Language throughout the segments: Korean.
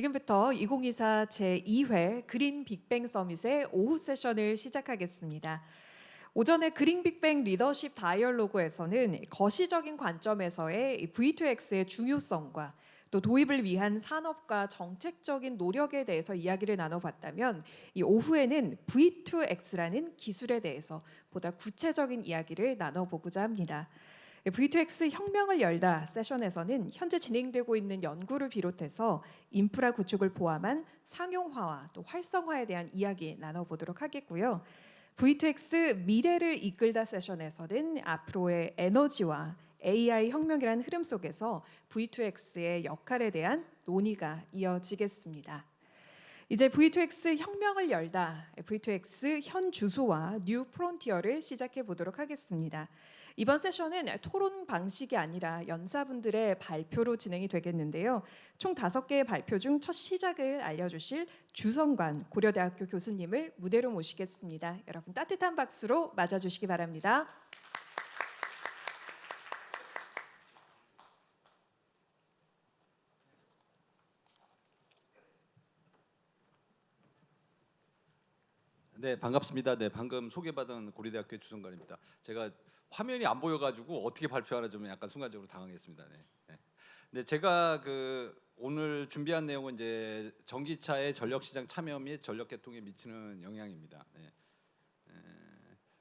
지금부터 2024 제2회 그린 빅뱅 서밋의 오후 세션을 시작하겠습니다. 오전에 그린 빅뱅 리더십 다이얼로그에서는 거시적인 관점에서의 V2X의 중요성과 또 도입을 위한 산업과 정책적인 노력에 대해서 이야기를 나눠봤다면, 이 오후에는 V2X라는 기술에 대해서 보다 구체적인 이야기를 나눠보고자 합니다. V2X 혁명을 열다 세션에서는 현재 진행되고 있는 연구를 비롯해서 인프라 구축을 포함한 상용화와 또 활성화에 대한 이야기 나눠보도록 하겠고요. V2X 미래를 이끌다 세션에서는 앞으로의 에너지와 AI 혁명이라는 흐름 속에서 V2X의 역할에 대한 논의가 이어지겠습니다. 이제 V2X 혁명을 열다 V2X 현 주소와 뉴 프론티어를 시작해 보도록 하겠습니다. 이번 세션은 토론 방식이 아니라 연사분들의 발표로 진행이 되겠는데요. 총 5개의 발표 중 첫 시작을 알려주실 주성관 고려대학교 교수님을 무대로 모시겠습니다. 여러분 따뜻한 박수로 맞아주시기 바랍니다. 네, 반갑습니다. 네, 방금 소개받은 고려대학교 주성관입니다. 제가 화면이 안 보여가지고 어떻게 발표하나 좀 약간 순간적으로 당황했습니다. 네. 네, 제가 오늘 준비한 내용은 이제 전기차의 전력시장 참여 및 전력 개통에 미치는 영향입니다. 네.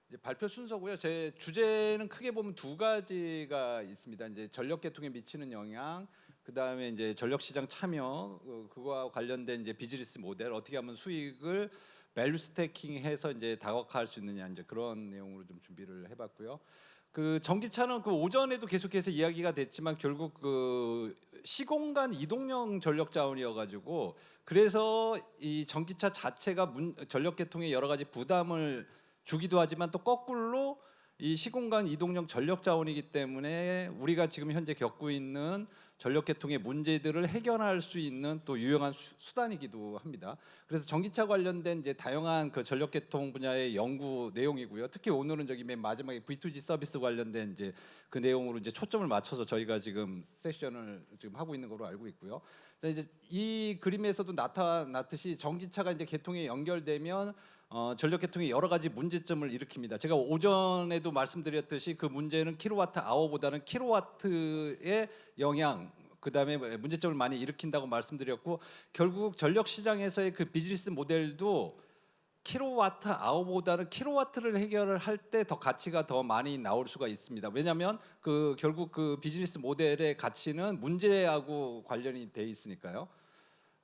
이제 발표 순서고요. 제 주제는 크게 보면 두 가지가 있습니다. 이제 전력 개통에 미치는 영향, 그 다음에 이제 전력시장 참여, 그거와 관련된 이제 비즈니스 모델, 어떻게 하면 수익을 밸류 스태킹해서 이제 다각화할 수 있느냐, 이제 그런 내용으로 좀 준비를 해봤고요. 전기차는 오전에도 계속해서 이야기가 됐지만 결국 시공간 이동형 전력 자원이어가지고, 그래서 이 전기차 자체가 전력 계통에 여러 가지 부담을 주기도 하지만 또 거꾸로 이 시공간 이동형 전력 자원이기 때문에 우리가 지금 현재 겪고 있는 전력 계통의 문제들을 해결할 수 있는 또 유용한 수단이기도 합니다. 그래서 전기차 관련된 이제 다양한 전력 계통 분야의 연구 내용이고요. 특히 오늘은 맨 마지막에 V2G 서비스 관련된 이제 그 내용으로 이제 초점을 맞춰서 저희가 지금 세션을 지금 하고 있는 걸로 알고 있고요. 자, 이제 이 그림에서도 나타났듯이 전기차가 이제 계통에 연결되면 전력 계통에 여러 가지 문제점을 일으킵니다. 제가 오전에도 말씀드렸듯이 그 문제는 킬로와트 아워보다는 킬로와트의 영향, 그다음에 문제점을 많이 일으킨다고 말씀드렸고, 결국 전력 시장에서의 그 비즈니스 모델도 킬로와트 아워보다는 킬로와트를 해결을 할 때 더 가치가 더 많이 나올 수가 있습니다. 왜냐하면 결국 그 비즈니스 모델의 가치는 문제하고 관련이 돼 있으니까요.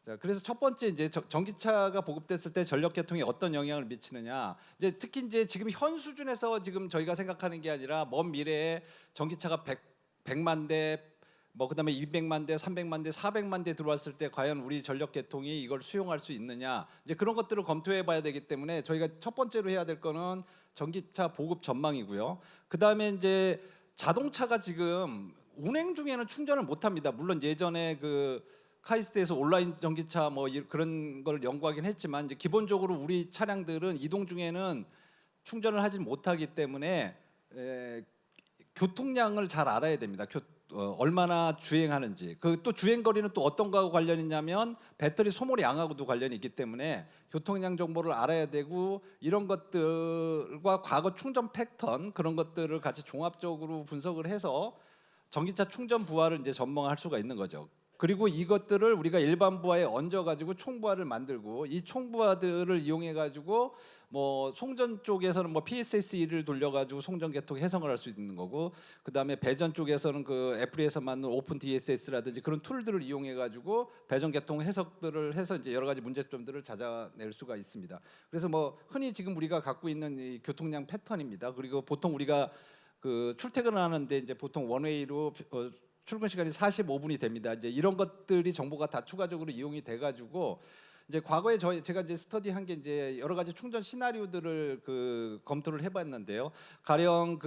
자, 그래서 첫 번째 이제 전기차가 보급됐을 때 전력 계통에 어떤 영향을 미치느냐. 이제 특히 이제 지금 현 수준에서 지금 저희가 생각하는 게 아니라 먼 미래에 전기차가 100만 대, 그다음에 200만 대, 300만 대, 400만 대 들어왔을 때 과연 우리 전력 계통이 이걸 수용할 수 있느냐. 이제 그런 것들을 검토해 봐야 되기 때문에 저희가 첫 번째로 해야 될 거는 전기차 보급 전망이고요. 그다음에 이제 자동차가 지금 운행 중에는 충전을 못 합니다. 물론 예전에 카이스트에서 온라인 전기차 그런 걸 연구하긴 했지만, 이제 기본적으로 우리 차량들은 이동 중에는 충전을 하지 못하기 때문에 교통량을 잘 알아야 됩니다. 얼마나 주행하는지. 또 주행 거리는 또 어떤 거하고 관련이 있냐면 배터리 소모 양하고도 관련이 있기 때문에 교통량 정보를 알아야 되고, 이런 것들과 과거 충전 패턴, 그런 것들을 같이 종합적으로 분석을 해서 전기차 충전 부하를 이제 전망할 수가 있는 거죠. 그리고 이것들을 우리가 일반 부하에 얹어가지고 총부하를 만들고, 이 총부하들을 이용해가지고 송전 쪽에서는 PSSE를 돌려가지고 송전 계통 해석을 할 수 있는 거고, 그 다음에 배전 쪽에서는 애플에서 만든 오픈 DSS라든지 그런 툴들을 이용해가지고 배전 계통 해석들을 해서 이제 여러 가지 문제점들을 찾아낼 수가 있습니다. 그래서 흔히 지금 우리가 갖고 있는 이 교통량 패턴입니다. 그리고 보통 우리가 출퇴근을 하는데 이제 보통 원웨이로 출근 시간이 45분이 됩니다. 이제 이런 것들이 정보가 다 추가적으로 이용이 돼가지고, 이제 과거에 제가 이제 스터디한 게 이제 여러 가지 충전 시나리오들을 검토를 해봤는데요. 가령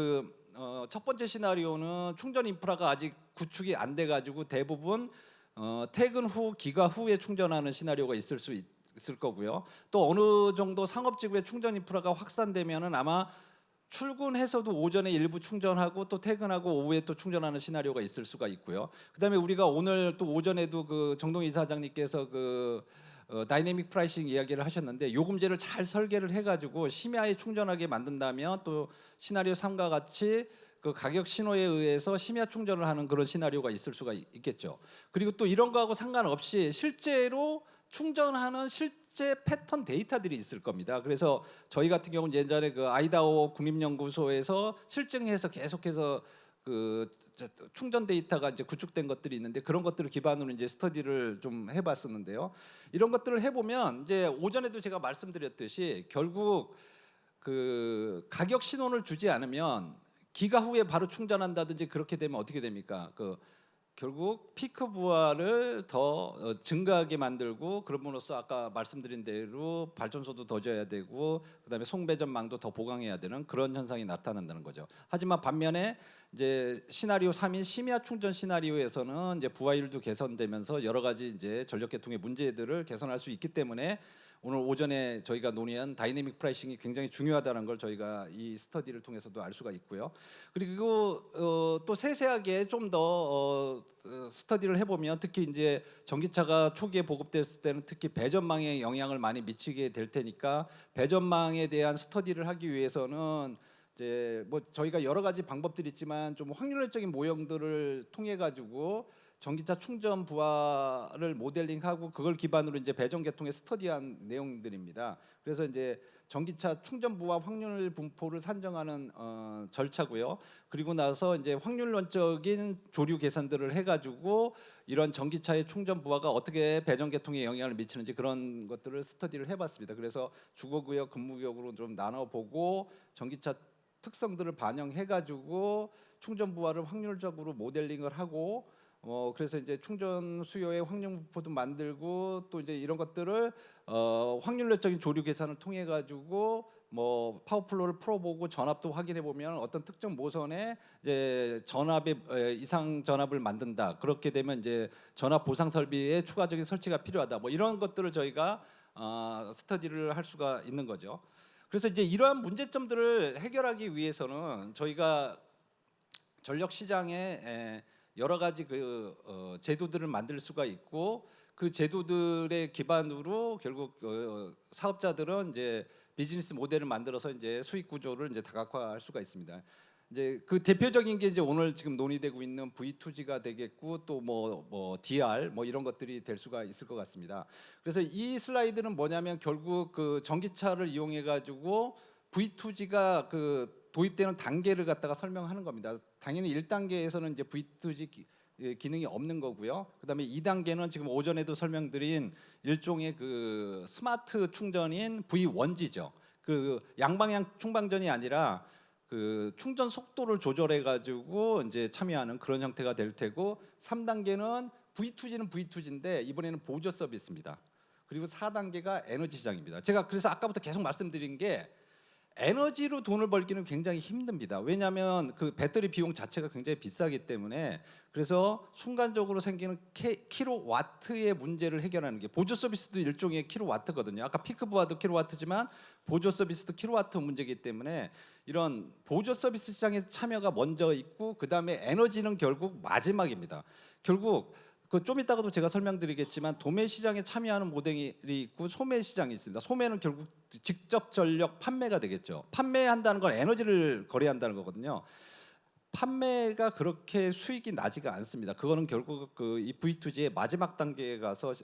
첫 번째 시나리오는 충전 인프라가 아직 구축이 안 돼가지고 대부분 퇴근 후 기가 후에 충전하는 시나리오가 있을 수 있을 거고요. 또 어느 정도 상업지구의 충전 인프라가 확산되면은 아마 출근해서도 오전에 일부 충전하고 또 퇴근하고 오후에 또 충전하는 시나리오가 있을 수가 있고요. 그다음에 우리가 오늘 또 오전에도 그 정동 이사장님께서 그 다이내믹 프라이싱 이야기를 하셨는데 요금제를 잘 설계를 해가지고 심야에 충전하게 만든다면 또 시나리오 3과 같이 그 가격 신호에 의해서 심야 충전을 하는 그런 시나리오가 있을 수가 있겠죠. 그리고 또 이런 거하고 상관없이 실제로 충전하는 실제 패턴 데이터들이 있을 겁니다. 그래서 저희 같은 경우는 예전에 그 아이다호 국립연구소에서 실증해서 계속해서 그 충전 데이터가 이제 구축된 것들이 있는데 그런 것들을 기반으로 이제 스터디를 좀 해봤었는데요. 이런 것들을 해보면 이제 오전에도 제가 말씀드렸듯이 결국 그 가격 신호를 주지 않으면 기가 후에 바로 충전한다든지 그렇게 되면 어떻게 됩니까? 그 결국 피크 부하를 더 증가하게 만들고 그럼으로써 아까 말씀드린 대로 발전소도 더 줘야 되고 그다음에 송배전망도 더 보강해야 되는 그런 현상이 나타난다는 거죠. 하지만 반면에 이제 시나리오 3인 심야 충전 시나리오에서는 이제 부하율도 개선되면서 여러 가지 이제 전력 계통의 문제들을 개선할 수 있기 때문에 오늘 오전에 저희가 논의한 다이내믹 프라이싱이 굉장히 중요하다는 걸 저희가 이 스터디를 통해서도 알 수가 있고요. 그리고 또 세세하게 좀 더 스터디를 해보면 특히 이제 전기차가 초기에 보급됐을 때는 특히 배전망에 영향을 많이 미치게 될 테니까 배전망에 대한 스터디를 하기 위해서는 이제 뭐 저희가 여러 가지 방법들이 있지만 좀 확률적인 모형들을 통해 가지고 전기차 충전 부하를 모델링하고 그걸 기반으로 이제 배전 계통에 스터디한 내용들입니다. 그래서 이제 전기차 충전 부하 확률 분포를 산정하는 절차고요. 그리고 나서 이제 확률론적인 조류 계산들을 해가지고 이런 전기차의 충전 부하가 어떻게 배전 계통에 영향을 미치는지 그런 것들을 스터디를 해봤습니다. 그래서 주거구역, 근무구역으로 좀 나눠보고 전기차 특성들을 반영해가지고 충전 부하를 확률적으로 모델링을 하고 그래서 이제 충전 수요의 확률 분포도 만들고 또 이제 이런 것들을 확률적인 조류 계산을 통해 가지고 뭐 파워플로우를 풀어보고 전압도 확인해 보면 어떤 특정 모선에 이제 전압의 이상 전압을 만든다. 그렇게 되면 이제 전압 보상 설비에 추가적인 설치가 필요하다. 뭐 이런 것들을 저희가 스터디를 할 수가 있는 거죠. 그래서 이제 이러한 문제점들을 해결하기 위해서는 저희가 전력 시장에 여러 가지 그 제도들을 만들 수가 있고 그 제도들의 기반으로 결국 사업자들은 이제 비즈니스 모델을 만들어서 이제 수익 구조를 이제 다각화할 수가 있습니다. 이제 그 대표적인 게 이제 오늘 지금 논의되고 있는 V2G가 되겠고 또 뭐 DR 뭐 이런 것들이 될 수가 있을 것 같습니다. 그래서 이 슬라이드는 뭐냐면 결국 그 전기차를 이용해 가지고 V2G가 그 도입되는 단계를 갖다가 설명하는 겁니다. 당연히 1단계에서는 이제 V2G 기능이 없는 거고요. 그다음에 2단계는 지금 오전에도 설명드린 일종의 그 스마트 충전인 V1G죠. 그 양방향 충방전이 아니라 그 충전 속도를 조절해 가지고 이제 참여하는 그런 형태가 될 테고 3단계는 V2G는 V2G인데 이번에는 보조 서비스입니다. 그리고 4단계가 에너지 시장입니다. 제가 그래서 아까부터 계속 말씀드린 게 에너지로 돈을 벌기는 굉장히 힘듭니다. 왜냐하면 그 배터리 비용 자체가 굉장히 비싸기 때문에 그래서 순간적으로 생기는 킬로와트의 문제를 해결하는 게 보조 서비스도 일종의 킬로와트거든요. 아까 피크 부하도 킬로와트지만 보조 서비스도 킬로와트 문제이기 때문에 이런 보조 서비스 시장에 참여가 먼저 있고 그 다음에 에너지는 결국 마지막입니다. 결국 그 좀 이따가도 제가 설명드리겠지만 도매 시장에 참여하는 모델이 있고 소매 시장이 있습니다. 소매는 결국 직접 전력 판매가 되겠죠. 판매한다는 건 에너지를 거래한다는 거거든요. 판매가 그렇게 수익이 나지가 않습니다. 그거는 결국 그 이 V2G의 마지막 단계에 가서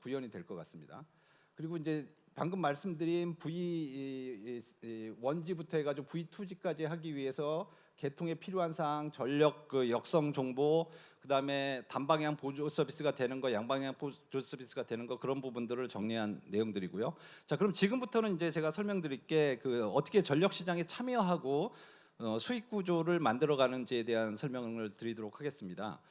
구현이 될 것 같습니다. 그리고 이제 방금 말씀드린 V1G부터 해가지고 V2G까지 하기 위해서 개통에 필요한 사항, 전력 그 역성 정보, 그다음에 단방향 보조 서비스가 되는 거, 양방향 보조 서비스가 되는 거 그런 부분들을 정리한 내용들이고요. 자, 그럼 지금부터는 이제 제가 설명드릴게 그 어떻게 전력 시장에 참여하고 수익 구조를 만들어가는지에 대한 설명을 드리도록 하겠습니다.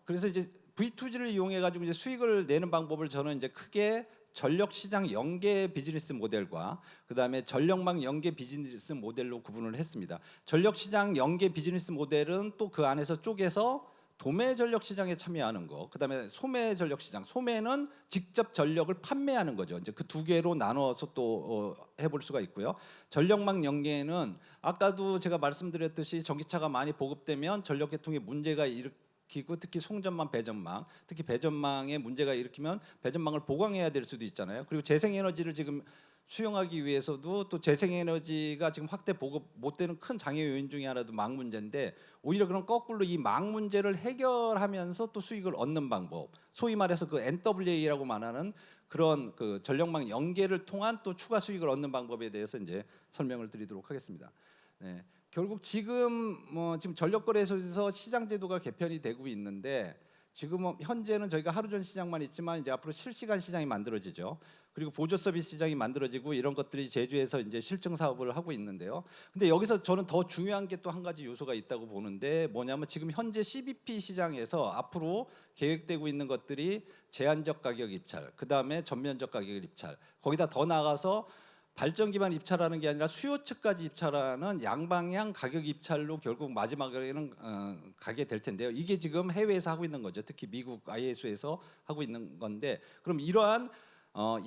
그래서 이제 V2G를 이용해 가지고 이제 수익을 내는 방법을 저는 이제 크게 전력 시장 연계 비즈니스 모델과 그다음에 전력망 연계 비즈니스 모델로 구분을 했습니다. 전력 시장 연계 비즈니스 모델은 또 그 안에서 쪼개서 도매 전력 시장에 참여하는 거, 그다음에 소매 전력 시장. 소매는 직접 전력을 판매하는 거죠. 이제 그 두 개로 나눠서 또 해볼 수가 있고요. 전력망 연계는 아까도 제가 말씀드렸듯이 전기차가 많이 보급되면 전력 계통에 문제가 일으키고 특히 송전망, 배전망, 특히 배전망에 문제가 일으키면 배전망을 보강해야 될 수도 있잖아요. 그리고 재생에너지를 지금 수용하기 위해서도 또 재생에너지가 지금 확대 보급 못 되는 큰 장애 요인 중에 하나도 망 문제인데, 오히려 그런 거꾸로 이 망 문제를 해결하면서 또 수익을 얻는 방법, 소위 말해서 그 NWA라고 말하는 그런 그 전력망 연계를 통한 또 추가 수익을 얻는 방법에 대해서 이제 설명을 드리도록 하겠습니다. 네. 결국 지금 지금 전력거래소에서 시장 제도가 개편이 되고 있는데, 지금 현재는 저희가 하루전 시장만 있지만 이제 앞으로 실시간 시장이 만들어지죠. 그리고 보조 서비스 시장이 만들어지고 이런 것들이 제주에서 이제 실증 사업을 하고 있는데요. 근데 여기서 저는 더 중요한 게 또 한 가지 요소가 있다고 보는데, 뭐냐면 지금 현재 CBP 시장에서 앞으로 계획되고 있는 것들이 제한적 가격 입찰, 그다음에 전면적 가격 입찰, 거기다 더 나아가서 발전기만 입찰하는 게 아니라 수요 측까지 입찰하는 양방향 가격 입찰로 결국 마지막에는 가게 될 텐데요. 이게 지금 해외에서 하고 있는 거죠. 특히 미국 ISO에서 하고 있는 건데, 그럼 이러한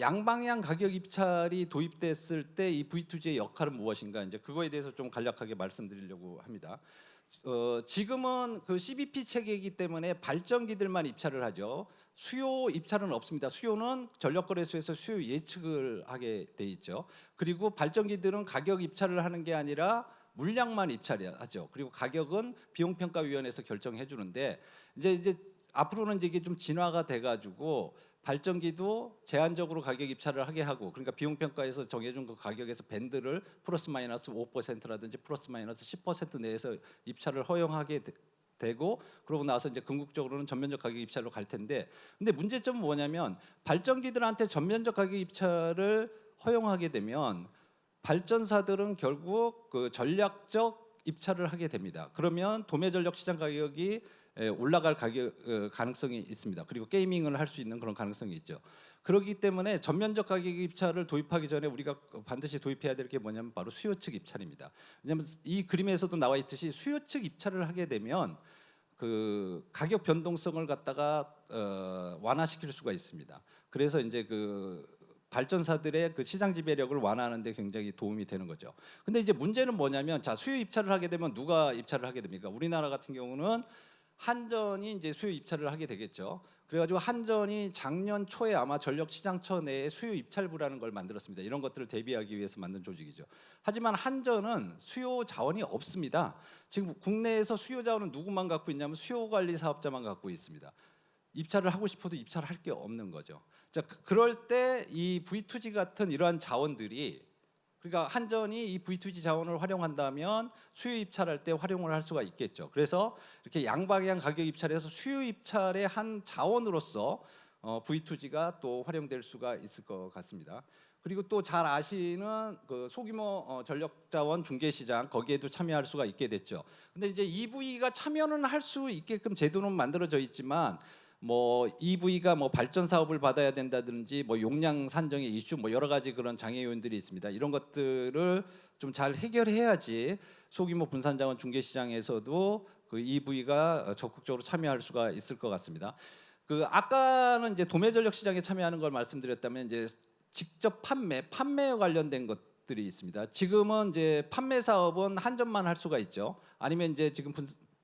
양방향 가격 입찰이 도입됐을 때 이 V2G의 역할은 무엇인가, 이제 그거에 대해서 좀 간략하게 말씀드리려고 합니다. 지금은 그 CBP 체계이기 때문에 발전기들만 입찰을 하죠. 수요 입찰은 없습니다. 수요는 전력거래소에서 수요 예측을 하게 돼 있죠. 그리고 발전기들은 가격 입찰을 하는 게 아니라 물량만 입찰하죠. 그리고 가격은 비용평가위원회에서 결정해 주는데, 이제 앞으로는 이제 이게 좀 진화가 돼가지고 발전기도 제한적으로 가격 입찰을 하게 하고, 그러니까 비용평가에서 정해준 그 가격에서 밴드를 플러스 마이너스 5%라든지 플러스 마이너스 10% 내에서 입찰을 허용하게 되고, 그러고 나서 이제 궁극적으로는 전면적 가격 입찰로 갈 텐데, 근데 문제점은 뭐냐면 발전기들한테 전면적 가격 입찰을 허용하게 되면 발전사들은 결국 그 전략적 입찰을 하게 됩니다. 그러면 도매 전력 시장 가격이 올라갈 가능성이 있습니다. 그리고 게이밍을 할 수 있는 그런 가능성이 있죠. 그렇기 때문에 전면적 가격 입찰을 도입하기 전에 우리가 반드시 도입해야 될 게 뭐냐면 바로 수요 측 입찰입니다. 왜냐하면 이 그림에서도 나와 있듯이 수요 측 입찰을 하게 되면 그 가격 변동성을 갖다가 완화시킬 수가 있습니다. 그래서 이제 그 발전사들의 그 시장 지배력을 완화하는 데 굉장히 도움이 되는 거죠. 근데 이제 문제는 뭐냐면, 자, 수요 입찰을 하게 되면 누가 입찰을 하게 됩니까? 우리나라 같은 경우는 한전이 이제 수요 입찰을 하게 되겠죠. 그래가지고 한전이 작년 초에 아마 전력시장처 내에 수요 입찰부라는 걸 만들었습니다. 이런 것들을 대비하기 위해서 만든 조직이죠. 하지만 한전은 수요 자원이 없습니다. 지금 국내에서 수요 자원은 누구만 갖고 있냐면 수요관리 사업자만 갖고 있습니다. 입찰을 하고 싶어도 입찰할 게 없는 거죠. 자, 그럴 때 이 V2G 같은 이러한 자원들이, 그러니까 한전이 이 V2G 자원을 활용한다면 수요 입찰할 때 활용을 할 수가 있겠죠. 그래서 이렇게 양방향 가격 입찰에서 수요 입찰의 한 자원으로서 V2G가 또 활용될 수가 있을 것 같습니다. 그리고 또 잘 아시는 그 소규모 전력 자원 중개 시장, 거기에도 참여할 수가 있게 됐죠. 근데 이제 EV가 참여는 할 수 있게끔 제도는 만들어져 있지만, 뭐 EV가 뭐 발전 사업을 받아야 된다든지 뭐 용량 산정의 이슈, 뭐 여러 가지 그런 장애 요인들이 있습니다. 이런 것들을 좀 잘 해결해야지 소규모 분산 자원 중개 시장에서도 그 EV가 적극적으로 참여할 수가 있을 것 같습니다. 그 아까는 이제 도매 전력 시장에 참여하는 걸 말씀드렸다면, 이제 직접 판매에 관련된 것들이 있습니다. 지금은 이제 판매 사업은 한전만 할 수가 있죠. 아니면 이제 지금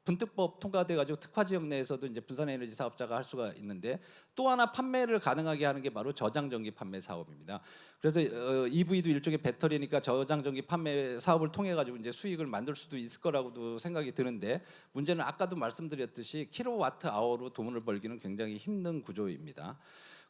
분특법 통과돼 가지고 특화 지역 내에서도 이제 분산 에너지 사업자가 할 수가 있는데, 또 하나 판매를 가능하게 하는 게 바로 저장 전기 판매 사업입니다. 그래서 EV도 일종의 배터리니까 저장 전기 판매 사업을 통해 가지고 이제 수익을 만들 수도 있을 거라고도 생각이 드는데, 문제는 아까도 말씀드렸듯이 킬로와트 아워로 돈을 벌기는 굉장히 힘든 구조입니다.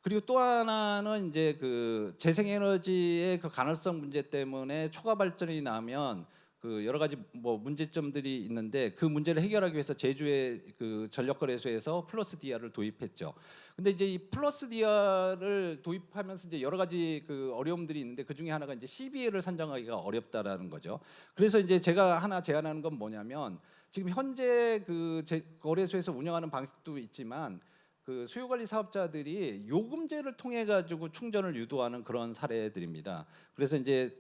그리고 또 하나는 이제 그 재생에너지의 그 가능성 문제 때문에 초과 발전이 나면 그 여러 가지 뭐 문제점들이 있는데, 그 문제를 해결하기 위해서 제주의 그 전력거래소에서 플러스 DR을 도입했죠. 근데 이제 이 플러스 DR을 도입하면서 이제 여러 가지 그 어려움들이 있는데, 그 중에 하나가 이제 CBL을 산정하기가 어렵다라는 거죠. 그래서 이제 제가 하나 제안하는 건 뭐냐면, 지금 현재 그 거래소에서 운영하는 방식도 있지만 그 수요 관리 사업자들이 요금제를 통해 가지고 충전을 유도하는 그런 사례들입니다. 그래서 이제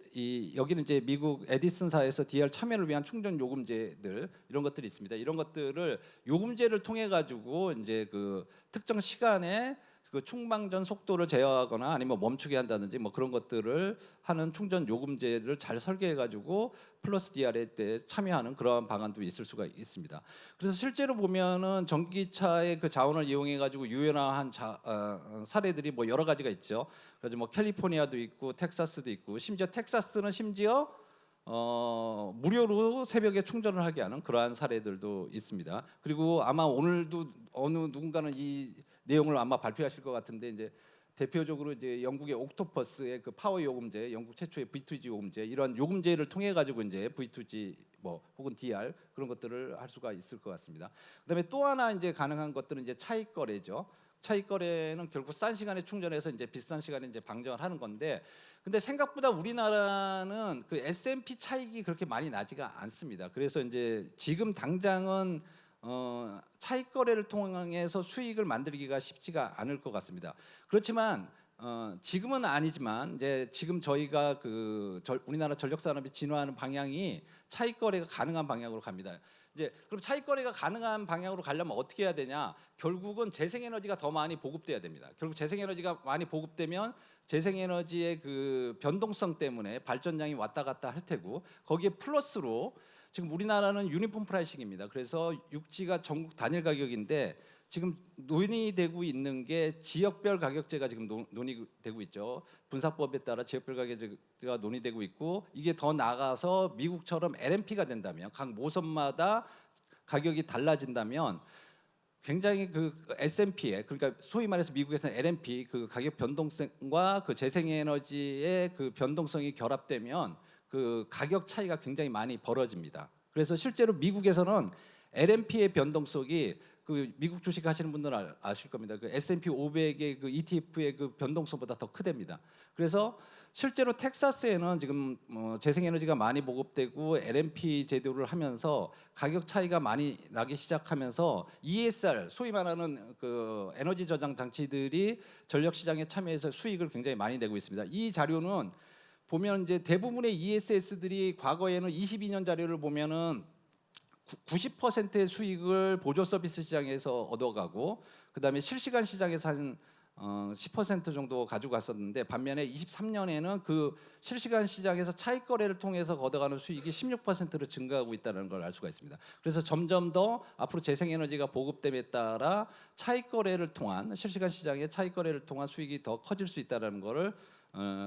여기는 이제 미국 에디슨사에서 DR 참여를 위한 충전 요금제들 이런 것들이 있습니다. 이런 것들을 요금제를 통해 가지고 이제 그 특정 시간에 그 충방전 속도를 제어하거나 아니면 멈추게 한다든지 뭐 그런 것들을 하는 충전 요금제를 잘 설계해 가지고 플러스 DR에 때 참여하는 그러한 방안도 있을 수가 있습니다. 그래서 실제로 보면은 전기차의 그 자원을 이용해 가지고 유연화한 사례들이 뭐 여러 가지가 있죠. 그래서 뭐 캘리포니아도 있고 텍사스도 있고 심지어 텍사스는 무료로 새벽에 충전을 하게 하는 그러한 사례들도 있습니다. 그리고 아마 오늘도 어느 누군가는 이 내용을 아마 발표하실 것 같은데 이제 대표적으로 이제 영국의 옥토퍼스의 그 파워 요금제, 영국 최초의 V2G 요금제 이런 요금제를 통해 가지고 이제 V2G 뭐 혹은 DR 그런 것들을 할 수가 있을 것 같습니다. 그다음에 또 하나 이제 가능한 것들은 이제 차익 거래죠. 차익 거래는 결국 싼 시간에 충전해서 이제 비싼 시간에 이제 방전을 하는 건데, 근데 생각보다 우리나라는 그 S&P 차익이 그렇게 많이 나지가 않습니다. 그래서 이제 지금 당장은 차익 거래를 통해서 수익을 만들기가 쉽지가 않을 것 같습니다. 그렇지만 지금은 아니지만 이제 지금 저희가 우리나라 전력 산업이 진화하는 방향이 차익 거래가 가능한 방향으로 갑니다. 이제 그럼 차익 거래가 가능한 방향으로 가려면 어떻게 해야 되냐? 결국은 재생에너지가 더 많이 보급돼야 됩니다. 결국 재생에너지가 많이 보급되면 재생에너지의 그 변동성 때문에 발전량이 왔다 갔다 할 테고, 거기에 플러스로 지금 우리나라는 유니폼 프라이싱입니다. 그래서 육지가 전국 단일 가격인데 지금 논의되고 있는 게 지역별 가격제가 지금 논의되고 있죠. 분사법에 따라 지역별 가격제가 논의되고 있고, 이게 더 나아가서 미국처럼 LMP가 된다면 각 모선마다 가격이 달라진다면 굉장히 그 S&P에, 그러니까 소위 말해서 미국에서는 LMP 그 가격 변동성과 그 재생에너지의 그 변동성이 결합되면 그 가격 차이가 굉장히 많이 벌어집니다. 그래서 실제로 미국에서는 LMP의 변동성이 그 미국 주식 하시는 분들은 아실 겁니다. 그 S&P 500의 그 ETF의 그 변동성보다 더 크답니다. 그래서 실제로 텍사스에는 지금 재생에너지가 많이 보급되고 LMP 제도를 하면서 가격 차이가 많이 나기 시작하면서 ESR, 소위 말하는 그 에너지 저장 장치들이 전력 시장에 참여해서 수익을 굉장히 많이 내고 있습니다. 이 자료는 보면 이제 대부분의 ESS들이 과거에는 22년 자료를 보면은 90%의 수익을 보조 서비스 시장에서 얻어가고, 그다음에 실시간 시장에서 한 10% 정도 가지고 갔었는데, 반면에 23년에는 그 실시간 시장에서 차익 거래를 통해서 걷어가는 수익이 16%로 증가하고 있다는 걸 알 수가 있습니다. 그래서 점점 더 앞으로 재생에너지가 보급됨에 따라 차익 거래를 통한 실시간 시장의 차익 거래를 통한 수익이 더 커질 수 있다는 거를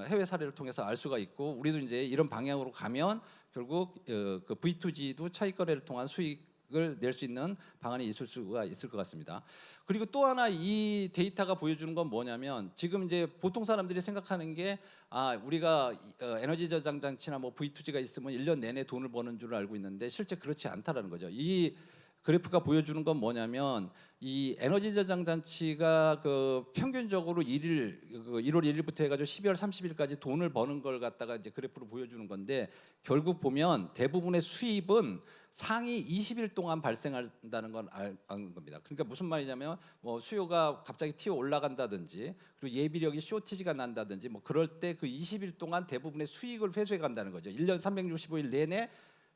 해외 사례를 통해서 알 수가 있고, 우리도 이제 이런 방향으로 가면 결국 그 V2G도 차익 거래를 통한 수익을 낼 수 있는 방안이 있을 수가 있을 것 같습니다. 그리고 또 하나 이 데이터가 보여주는 건 뭐냐면, 지금 이제 보통 사람들이 생각하는 게 우리가 에너지 저장 장치나 뭐 V2G가 있으면 1년 내내 돈을 버는 줄 알고 있는데 실제 그렇지 않다라는 거죠. 이 그래프가 보여주는 건 뭐냐면, 이 에너지 저장 장치가 그 평균적으로 1월 1일부터 해가지고 12월 30일까지 돈을 버는 걸 갖다가 이제 그래프로 보여주는 건데, 결국 보면 대부분의 수입은 상위 20일 동안 발생한다는 건 아는 겁니다. 그러니까 무슨 말이냐면 뭐 수요가 갑자기 튀어 올라간다든지, 그리고 예비력이 쇼티지가 난다든지 뭐 그럴 때 그 20일 동안 대부분의 수익을 회수해 간다는 거죠. 1년 365일 내내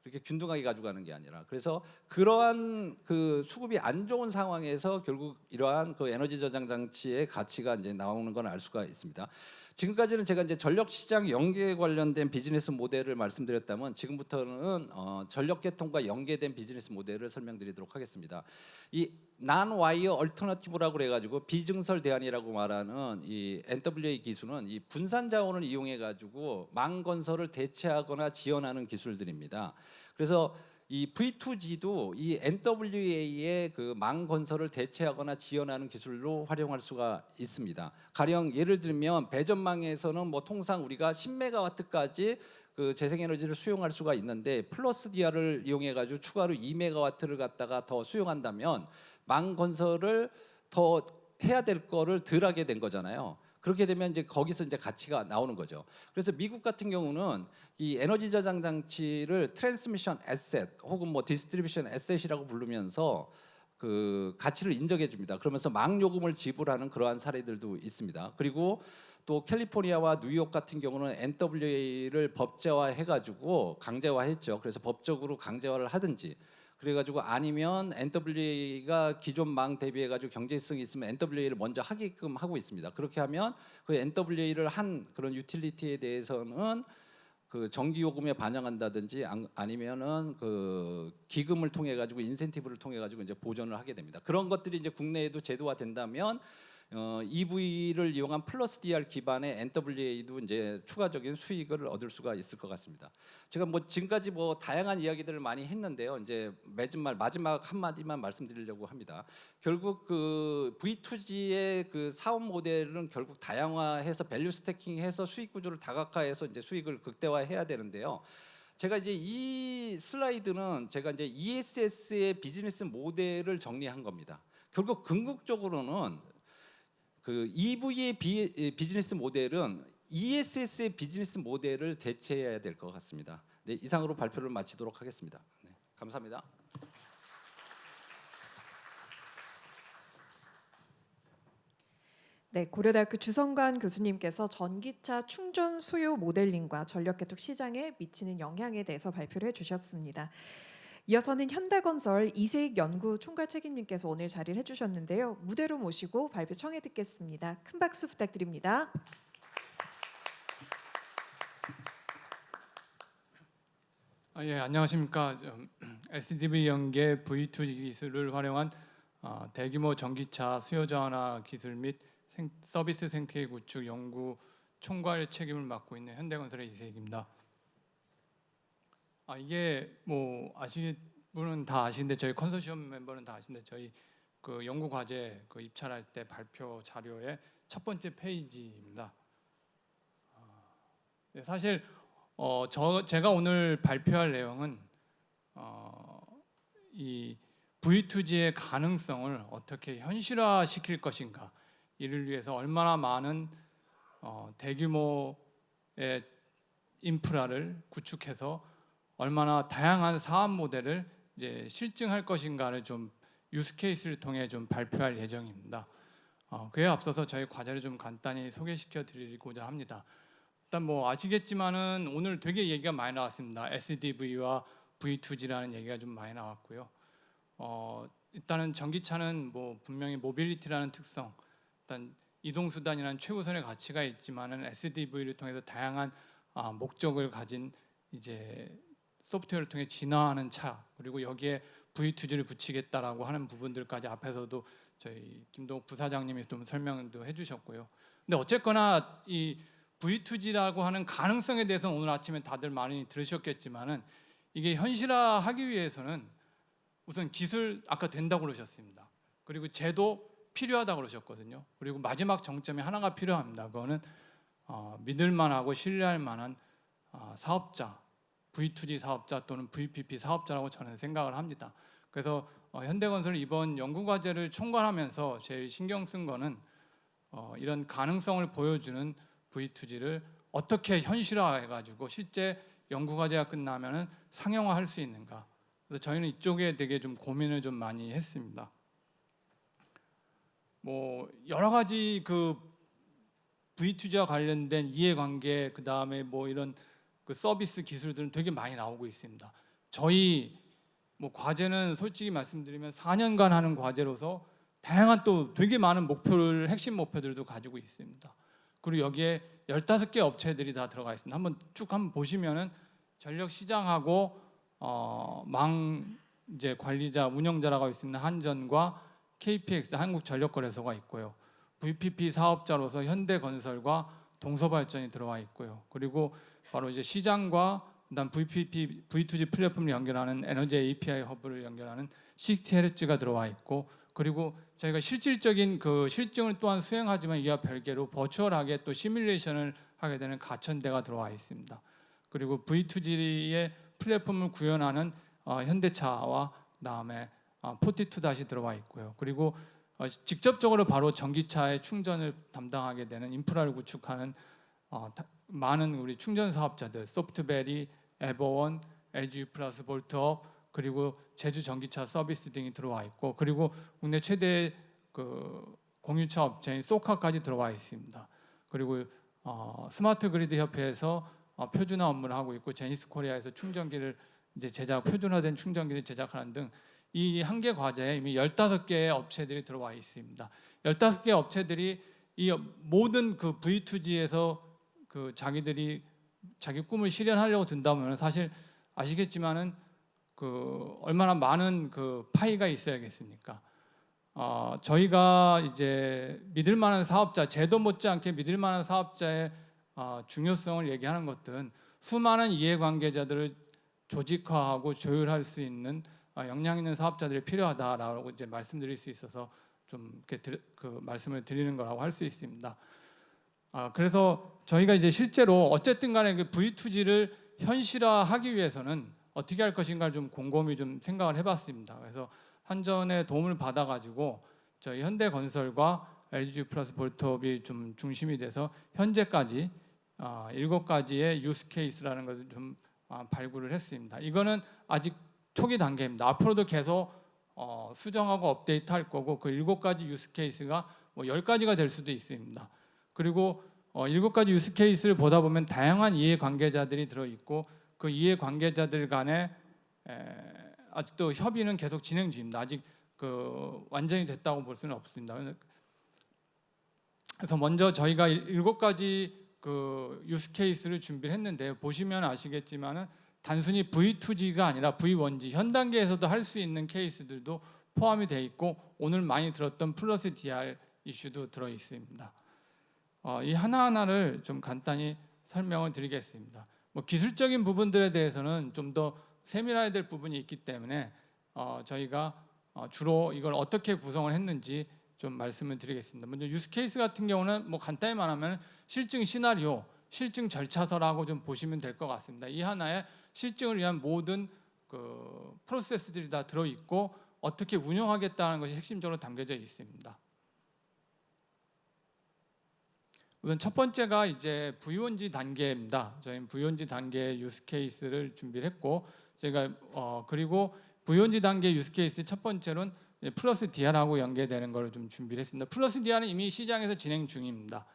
이렇게 균등하게 가져가는 게 아니라. 그래서 그러한 그 수급이 안 좋은 상황에서 결국 이러한 그 에너지 저장 장치의 가치가 이제 나오는 건 알 수가 있습니다. 지금까지는 제가 이제 전력 시장 연계 관련된 비즈니스 모델을 말씀드렸다면, 지금부터는 전력 계통과 연계된 비즈니스 모델을 설명드리도록 하겠습니다. 이 난와이어 얼터너티브라고 그래가지고 비증설 대안이라고 말하는 이 NWA 기술은 이 분산 자원을 이용해 가지고 망건설을 대체하거나 지원하는 기술들입니다. 그래서 이 V2G도 이 NWA의 그 망건설을 대체하거나 지원하는 기술로 활용할 수가 있습니다. 가령 예를 들면 배전망에서는 뭐 통상 우리가 10메가와트까지 그 재생에너지를 수용할 수가 있는데, 플러스 DR을 이용해 가지고 추가로 2메가와트를 갖다가 더 수용한다면 망건설을 더 해야 될 거를 덜 하게 된 거잖아요. 그렇게 되면 이제 거기서 이제 가치가 나오는 거죠. 그래서 미국 같은 경우는 이 에너지 저장 장치를 트랜스미션 에셋 혹은 뭐 디스트리뷰션 에셋이라고 부르면서 그 가치를 인정해 줍니다. 그러면서 망요금을 지불하는 그러한 사례들도 있습니다. 그리고 또 캘리포니아와 뉴욕 같은 경우는 NWA를 법제화해가지고 강제화했죠. 그래서 법적으로 강제화를 하든지 그래가지고 아니면 NWA가 기존 망 대비해가지고 경제성이 있으면 NWA를 먼저 하게끔 하고 있습니다. 그렇게 하면 그 NWA를 한 그런 유틸리티에 대해서는 그 전기 요금에 반영한다든지 아니면은 그 기금을 통해 가지고 인센티브를 통해 가지고 이제 보전을 하게 됩니다. 그런 것들이 이제 국내에도 제도화 된다면 EV를 이용한 플러스 DR 기반의 NWA도 이제 추가적인 수익을 얻을 수가 있을 것 같습니다. 제가 뭐 지금까지 뭐 다양한 이야기들을 많이 했는데요. 이제 마지막 한 마디만 말씀드리려고 합니다. 결국 그 V2G의 그 사업 모델은 결국 다양화해서 밸류 스태킹해서 수익 구조를 다각화해서 이제 수익을 극대화해야 되는데요. 제가 이제 이 슬라이드는 제가 이제 ESS의 비즈니스 모델을 정리한 겁니다. 결국 궁극적으로는 그 EV의 비즈니스 모델은 ESS의 비즈니스 모델을 대체해야 될 것 같습니다. 네, 이상으로 발표를 마치도록 하겠습니다. 네, 감사합니다. 네, 고려대학교 주성관 교수님께서 전기차 충전 수요 모델링과 전력개통 시장에 미치는 영향에 대해서 발표를 해주셨습니다. 이어서는 현대건설 이세익 연구 총괄 책임님께서 오늘 자리를 해주셨는데요. 무대로 모시고 발표 청해 듣겠습니다. 큰 박수 부탁드립니다. 예, 안녕하십니까. SDV 연계 V2G 기술을 활용한 대규모 전기차 수요 저하나 기술 및 서비스 생태계 구축 연구 총괄 책임을 맡고 있는 현대건설의 이세익입니다. 이게 뭐 아시는 분은 다 아시는데 저희 컨소시엄 멤버는 다 아시는데 저희 그 연구 과제 그 입찰할 때 발표 자료의 첫 번째 페이지입니다. 네, 사실 제가 오늘 발표할 내용은 이 V2G의 가능성을 어떻게 현실화시킬 것인가, 이를 위해서 얼마나 많은 대규모의 인프라를 구축해서 얼마나 다양한 사업 모델을 이제 실증할 것인가를 좀 유스케이스를 통해 좀 발표할 예정입니다. 그에 앞서서 저희 과제를 좀 간단히 소개시켜 드리고자 합니다. 일단 뭐 아시겠지만은 오늘 되게 얘기가 많이 나왔습니다. SDV와 V2G라는 얘기가 좀 많이 나왔고요. 일단은 전기차는 뭐 분명히 모빌리티라는 특성, 일단 이동 수단이라는 최우선의 가치가 있지만은 SDV를 통해서 다양한 목적을 가진 이제 소프트웨어를 통해 진화하는 차, 그리고 여기에 V2G를 붙이겠다라고 하는 부분들까지 앞에서도 저희 김동욱 부사장님이 좀 설명도 해주셨고요. 근데 어쨌거나 이 V2G라고 하는 가능성에 대해서는 오늘 아침에 다들 많이 들으셨겠지만은 이게 현실화하기 위해서는 우선 기술 아까 된다고 그러셨습니다. 그리고 제도 필요하다고 그러셨거든요. 그리고 마지막 정점이 하나가 필요합니다. 그거는 믿을만하고 신뢰할 만한 사업자, V2G 사업자 또는 VPP 사업자라고 저는 생각을 합니다. 그래서 현대건설 이번 연구과제를 총괄하면서 제일 신경 쓴 거는 이런 가능성을 보여주는 V2G를 어떻게 현실화해가지고 실제 연구과제가 끝나면은 상용화할 수 있는가. 그래서 저희는 이쪽에 되게 좀 고민을 좀 많이 했습니다. 뭐 여러 가지 그 V2G와 관련된 이해관계, 그 다음에 뭐 이런 그 서비스 기술들은 되게 많이 나오고 있습니다. 저희 뭐 과제는 솔직히 말씀드리면 4년간 하는 과제로서 다양한 또 되게 많은 목표를, 핵심 목표들도 가지고 있습니다. 그리고 여기에 15개 업체들이 다 들어가 있습니다. 한번 보시면은 전력 시장하고 망 이제 관리자, 운영자라고 있습니다. 한전과 KPX 한국전력거래소가 있고요. VPP 사업자로서 현대건설과 동서발전이 들어와 있고요. 그리고 바로 이제 시장과 그다음 VPP, V2G 플랫폼을 연결하는 에너지 API 허브를 연결하는 60Hz가 들어와 있고, 그리고 저희가 실질적인 그 실증을 또한 수행하지만 이와 별개로 버추얼하게 또 시뮬레이션을 하게 되는 가천대가 들어와 있습니다. 그리고 V2G의 플랫폼을 구현하는 현대차와 그다음에 42 다시 들어와 있고요. 그리고 직접적으로 바로 전기차의 충전을 담당하게 되는 인프라를 구축하는 많은 우리 충전 사업자들, 소프트베리, 에버원, LG 플러스 볼트업, 그리고 제주 전기차 서비스 등이 들어와 있고, 그리고 국내 최대 그 공유차 업체인 소카까지 들어와 있습니다. 그리고 스마트 그리드 협회에서 표준화 업무를 하고 있고, 제니스 코리아에서 충전기를 이제 표준화된 충전기를 제작하는 등 이 한 개 과제에 이미 15개의 업체들이 들어와 있습니다. 15개 업체들이 이 모든 그 V2G에서 그 자기들이 자기 꿈을 실현하려고 든다면 사실 아시겠지만은 그 얼마나 많은 그 파이가 있어야겠습니까? 저희가 이제 믿을 만한 사업자, 제도 못지않게 믿을 만한 사업자의 중요성을 얘기하는 것들은 수많은 이해관계자들을 조직화하고 조율할 수 있는 역량 있는 사업자들이 필요하다라고 이제 말씀드릴 수 있어서 좀 이렇게 그 말씀을 드리는 거라고 할 수 있습니다. 그래서 저희가 이제 실제로 어쨌든 간에 그 V2G를 현실화하기 위해서는 어떻게 할 것인가를 좀 곰곰이 좀 생각을 해봤습니다. 그래서 한전의 도움을 받아가지고 저희 현대건설과 LG 플러스 볼트업이 좀 중심이 돼서 현재까지 7가지의 유스 케이스라는 것을 좀 발굴을 했습니다. 이거는 아직 초기 단계입니다. 앞으로도 계속 수정하고 업데이트할 거고, 그 7가지 유스 케이스가 뭐 10가지가 될 수도 있습니다. 그리고 7가지 유스 케이스를 보다 보면 다양한 이해관계자들이 들어있고, 그 이해관계자들 간에 아직도 협의는 계속 진행 중입니다. 아직 그 완전히 됐다고 볼 수는 없습니다. 그래서 먼저 저희가 7가지 그 유스 케이스를 준비를 했는데요. 보시면 아시겠지만은 단순히 V2G가 아니라 V1G 현 단계에서도 할 수 있는 케이스들도 포함이 되어 있고, 오늘 많이 들었던 플러스 DR 이슈도 들어 있습니다. 이 하나하나를 좀 간단히 설명을 드리겠습니다. 뭐 기술적인 부분들에 대해서는 좀 더 세밀해야 될 부분이 있기 때문에 저희가 주로 이걸 어떻게 구성을 했는지 좀 말씀을 드리겠습니다. 먼저 유스 케이스 같은 경우는 뭐 간단히 말하면 실증 시나리오, 실증 절차서라고 좀 보시면 될 것 같습니다. 이 하나에 실증을 위한 모든 그 프로세스들이 다 들어 있고, 어떻게 운영하겠다는 것이 핵심적으로 담겨져 있습니다. 우선 첫 번째가 이제 V1G 단계입니다. 저희는 V1G 단계 유스 케이스를 준비를 했고, 제가 그리고 V1G 단계 유스 케이스 첫 번째로는 플러스 DR하고 연계되는 걸 좀 준비를 했습니다. 플러스 DR은 이미 시장에서 진행 중입니다.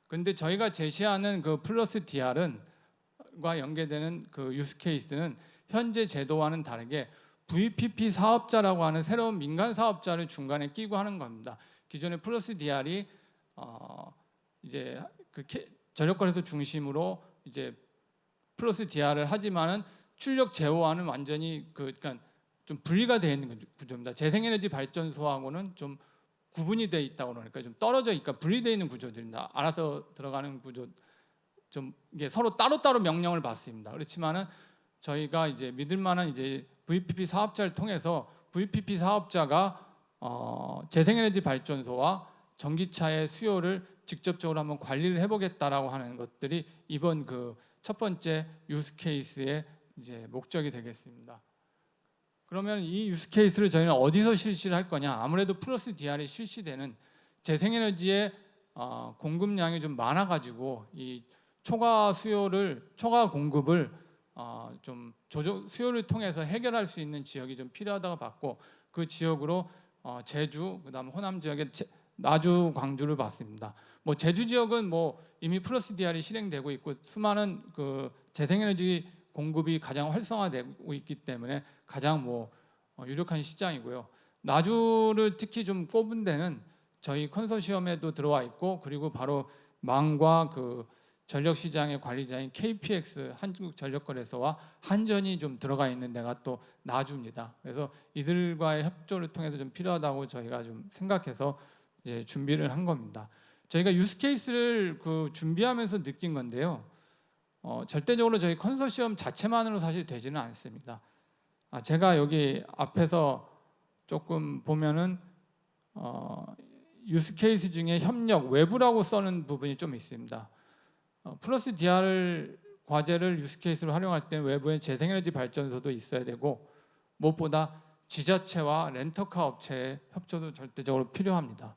근데 저희가 제시하는 그 플러스 DR과 연계되는 그 유스 케이스는 현재 제도와는 다르게 VPP 사업자라고 하는 새로운 민간 사업자를 중간에 끼고 하는 겁니다. 기존의 플러스 DR이 이제 그 전력거래소 중심으로 이제 플러스 DR을 하지만은 출력 제어와는 완전히 그러니까 좀 분리가 되어 있는 구조입니다. 재생에너지 발전소하고는 좀 구분이 되어 있다고 그러니까 좀 떨어져 있고 분리되어 있는 구조들입니다. 알아서 들어가는 구조, 좀 이게 서로 따로따로 명령을 받습니다. 그렇지만은 저희가 이제 믿을 만한 이제 VPP 사업자를 통해서 VPP 사업자가 재생에너지 발전소와 전기차의 수요를 직접적으로 한번 관리를 해보겠다라고 하는 것들이 이번 그 첫 번째 유스 케이스의 이제 목적이 되겠습니다. 그러면 이 유스 케이스를 저희는 어디서 실시를 할 거냐? 아무래도 플러스 DR이 실시되는 재생에너지의 공급량이 좀 많아가지고 이 초과 공급을 좀 수요를 통해서 해결할 수 있는 지역이 좀 필요하다고 봤고, 그 지역으로 제주, 그다음 호남 지역의 나주, 광주를 봤습니다. 뭐 제주 지역은 뭐 이미 플러스 DR이 실행되고 있고 수많은 그 재생에너지 공급이 가장 활성화되고 있기 때문에 가장 뭐 유력한 시장이고요. 나주를 특히 좀 꼽은 데는 저희 컨소시엄에도 들어와 있고, 그리고 바로 망과 그 전력 시장의 관리자인 KPX 한국전력거래소와 한전이 좀 들어가 있는 데가 또 나주입니다. 그래서 이들과의 협조를 통해서 좀 필요하다고 저희가 좀 생각해서 이제 준비를 한 겁니다. 저희가 유스 케이스를 그 준비하면서 느낀 건데요. 절대적으로 저희 컨소시엄 자체만으로 사실 되지는 않습니다. 제가 여기 앞에서 조금 보면은 유스 케이스 중에 협력 외부라고 써는 부분이 좀 있습니다. 플러스 DR 과제를 유스 케이스로 활용할 때는 외부에 재생에너지 발전소도 있어야 되고, 무엇보다 지자체와 렌터카 업체의 협조도 절대적으로 필요합니다.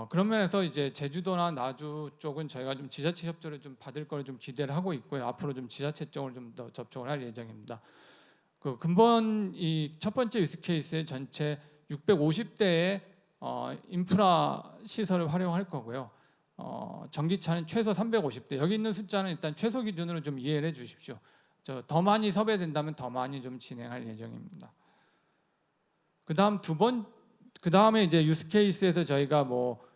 그런 면에서 이제 제주도나 나주 쪽은 저희가 좀 지자체 협조를 좀 받을 걸 좀 기대를 하고 있고요. 앞으로 좀 지자체 쪽으로 좀 더 접촉을 할 예정입니다. 그 근본 이 첫 번째 유스 케이스의 전체 650대의 인프라 시설을 활용할 거고요. 전기차는 최소 350대. 여기 있는 숫자는 일단 최소 기준으로 좀 이해를 해 주십시오. 더 많이 섭외된다면 더 많이 좀 진행할 예정입니다. 그 다음에 이제 유스 케이스에서 저희가 뭐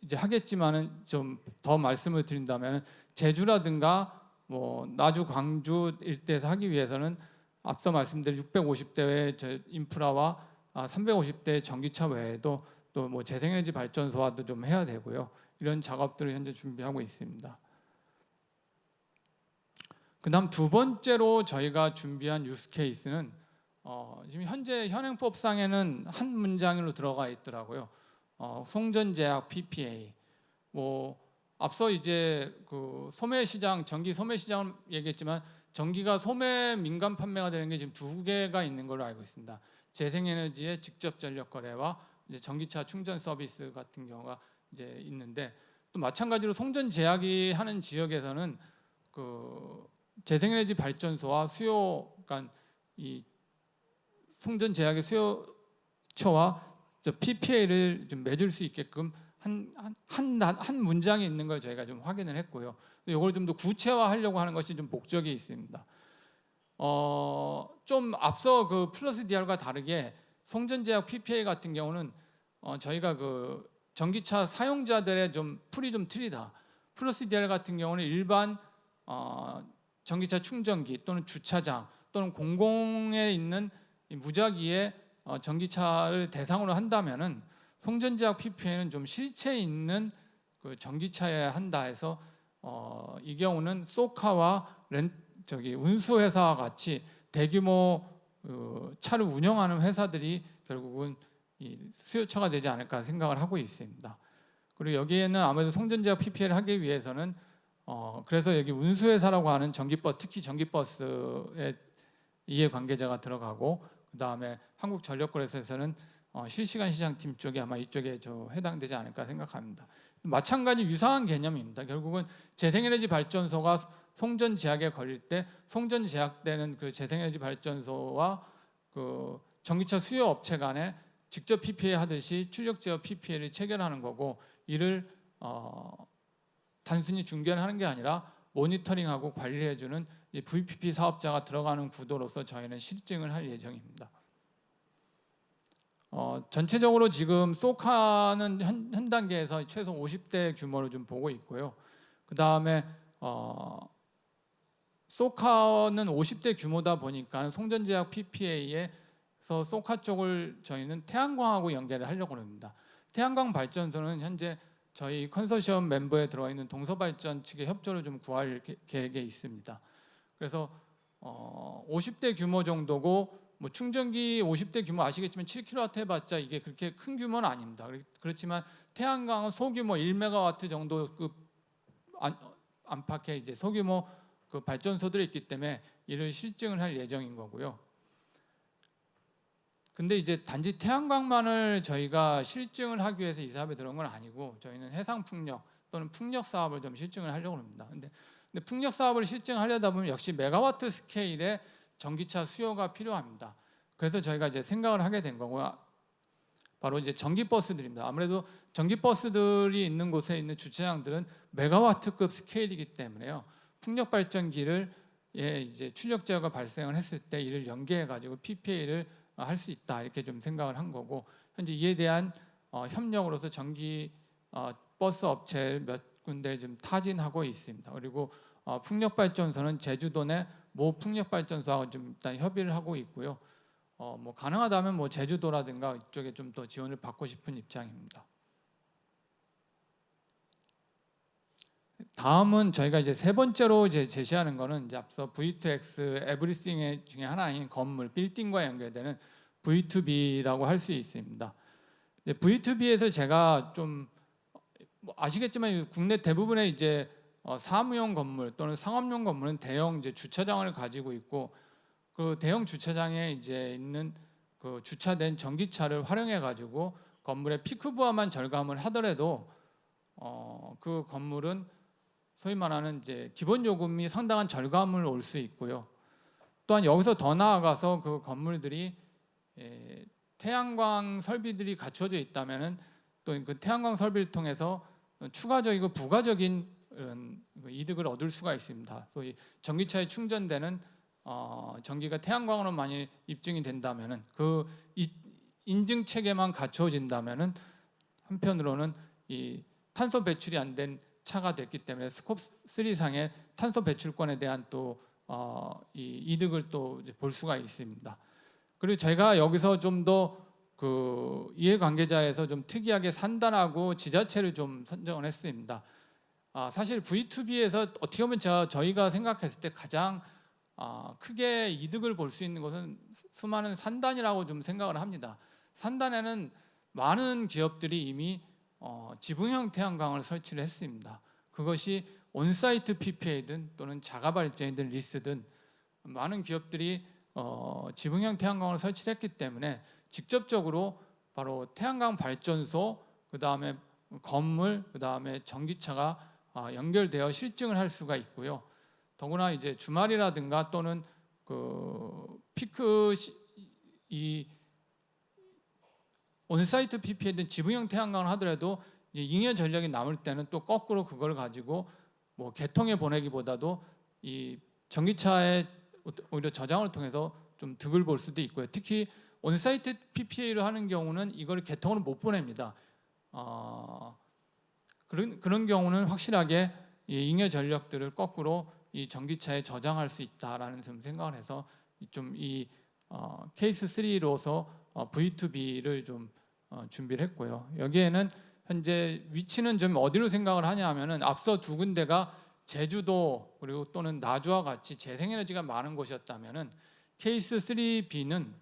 이제 하겠지만은 좀 더 말씀을 드린다면 제주라든가 뭐 나주, 광주 일대에서 하기 위해서는 앞서 말씀드린 650대의 인프라와 350대 전기차 외에도 또 뭐 재생에너지 발전소와도 좀 해야 되고요. 이런 작업들을 현재 준비하고 있습니다. 그다음 두 번째로 저희가 준비한 유스 케이스는 지금 현재 현행법상에는 한 문장으로 들어가 있더라고요. 송전제약 PPA. 뭐 앞서 이제 그 소매 시장, 전기 소매 시장을 얘기했지만 전기가 소매 민간 판매가 되는 게 지금 두 개가 있는 걸로 알고 있습니다. 재생에너지의 직접 전력 거래와 이제 전기차 충전 서비스 같은 경우가 이제 있는데, 또 마찬가지로 송전제약이 하는 지역에서는 그 재생에너지 발전소와 수요, 그러니까 이 송전제약의 수요처와 PPA를 좀 맺을 수 있게끔 한 문장이 있는 걸 저희가 좀 확인을 했고요. 이걸 좀 더 구체화하려고 하는 것이 좀 목적이 있습니다. 좀 앞서 그 플러스 DR과 다르게 송전제약 PPA 같은 경우는 저희가 그 전기차 사용자들의 좀 풀이 좀 틀리다. 플러스 DR 같은 경우는 일반 전기차 충전기 또는 주차장 또는 공공에 있는 무작위의 전기차를 대상으로 한다면은 송전제약 PPA는 좀 실체 있는 그 전기차에 한다 해서 이 경우는 소카와 운수회사와 같이 대규모 차를 운영하는 회사들이 결국은 이 수요처가 되지 않을까 생각을 하고 있습니다. 그리고 여기에는 아무래도 송전제약 PPA를 하기 위해서는 그래서 여기 운수회사라고 하는 전기버스, 특히 전기버스의 이해관계자가 들어가고, 그 다음에 한국전력거래소에서는 실시간 시장팀 쪽이 아마 이쪽에 해당되지 않을까 생각합니다. 마찬가지 유사한 개념입니다. 결국은 재생에너지 발전소가 송전제약에 걸릴 때 송전제약되는 그 재생에너지 발전소와 그 전기차 수요 업체 간에 직접 PPA 하듯이 출력 제어 PPA를 체결하는 거고, 이를 단순히 중개를 하는 게 아니라 모니터링하고 관리해주는 VPP 사업자가 들어가는 구도로서 저희는 실증을 할 예정입니다. 전체적으로 지금 소카는 현 단계에서 최소 50대 규모로 좀 보고 있고요. 그 다음에 소카는 50대 규모다 보니까 송전제약 PPA에서 소카 쪽을 저희는 태양광하고 연계를 하려고 합니다. 태양광 발전소는 현재 저희 컨소시엄 멤버에 들어있는 동서발전 측의 협조를 좀 구할 계획에 있습니다. 그래서 50대 규모 정도고, 뭐 충전기 50대 규모 아시겠지만 7kW 해봤자 이게 그렇게 큰 규모는 아닙니다. 그렇지만 태양광은 소규모 1메가와트 정도급 안팎의 이제 소규모 그 발전소들이 있기 때문에 이를 실증을 할 예정인 거고요. 근데 이제 단지 태양광만을 저희가 실증을 하기 위해서 이 사업에 들어온 건 아니고, 저희는 해상 풍력 또는 풍력 사업을 좀 실증을 하려고 합니다. 근데 풍력 사업을 실증하려다 보면 역시 메가와트 스케일의 전기차 수요가 필요합니다. 그래서 저희가 이제 생각을 하게 된 거고요. 바로 이제 전기버스들입니다. 아무래도 전기버스들이 있는 곳에 있는 주차장들은 메가와트급 스케일이기 때문에요. 풍력 발전기를 이제 출력 제어가 발생을 했을 때 이를 연계해 가지고 PPA를 할 수 있다, 이렇게 좀 생각을 한 거고, 현재 이에 대한 협력으로서 전기 버스 업체 몇 군데 좀 타진하고 있습니다. 그리고 풍력 발전소는 제주도 내 모 풍력 발전소하고 좀 일단 협의를 하고 있고요. 뭐 가능하다면 뭐 제주도라든가 이쪽에 좀 더 지원을 받고 싶은 입장입니다. 다음은 저희가 이제 세 번째로 이제 제시하는 거는 이제 앞서 V2X 에브리띵 중에 하나인 건물, 빌딩과 연결되는 V2B라고 할 수 있습니다. 이제 V2B에서 제가 좀 뭐 아시겠지만 국내 대부분의 이제 사무용 건물 또는 상업용 건물은 대형 이제 주차장을 가지고 있고, 그 대형 주차장에 이제 있는 그 주차된 전기차를 활용해 가지고 건물의 피크 부하만 절감을 하더라도 그 건물은 소위 말하는 이제 기본 요금이 상당한 절감을 올 수 있고요. 또한 여기서 더 나아가서 그 건물들이 태양광 설비들이 갖춰져 있다면은 또 그 태양광 설비를 통해서 추가적이고 부가적인 이득을 얻을 수가 있습니다. 소위 전기차에 충전되는 전기가 태양광으로 많이 입증이 된다면은 그 인증 체계만 갖춰진다면은 한편으로는 이 탄소 배출이 안 된 차가 됐기 때문에 스콥 3상의 탄소 배출권에 대한 또 이 이득을 또 볼 수가 있습니다. 그리고 제가 여기서 좀 더 그 이해관계자에서 좀 특이하게 산단하고 지자체를 좀 선정을 했습니다. 사실 V2B에서 어떻게 보면 저희가 생각했을 때 가장 크게 이득을 볼 수 있는 것은 수많은 산단이라고 좀 생각을 합니다. 산단에는 많은 기업들이 이미 지붕형 태양광을 설치를 했습니다. 그것이 온사이트 PPA든 또는 자가 발전이든 리스든 많은 기업들이 지붕형 태양광을 설치했기 때문에 직접적으로 바로 태양광 발전소, 그 다음에 건물, 그 다음에 전기차가 연결되어 실증을 할 수가 있고요. 더구나 이제 주말이라든가 또는 그 피크 이 온사이트 PPA든 지붕형 태양광을 하더라도 잉여 전력이 남을 때는 또 거꾸로 그걸 가지고 뭐 개통에 보내기보다도 이 전기차에 오히려 저장을 통해서 좀 득을 볼 수도 있고요. 특히 온사이트 PPA를 하는 경우는 이걸 개통으로 못 보냅니다. 그런 경우는 확실하게 이 잉여 전력들을 거꾸로 이 전기차에 저장할 수 있다라는 좀 생각을 해서 좀 이 케이스 3로서 V2B를 좀 준비를 했고요. 여기에는 현재 위치는 좀 어디로 생각을 하냐 하면은 앞서 두 군데가 제주도 그리고 또는 나주와 같이 재생에너지가 많은 곳이었다면은 케이스 3H는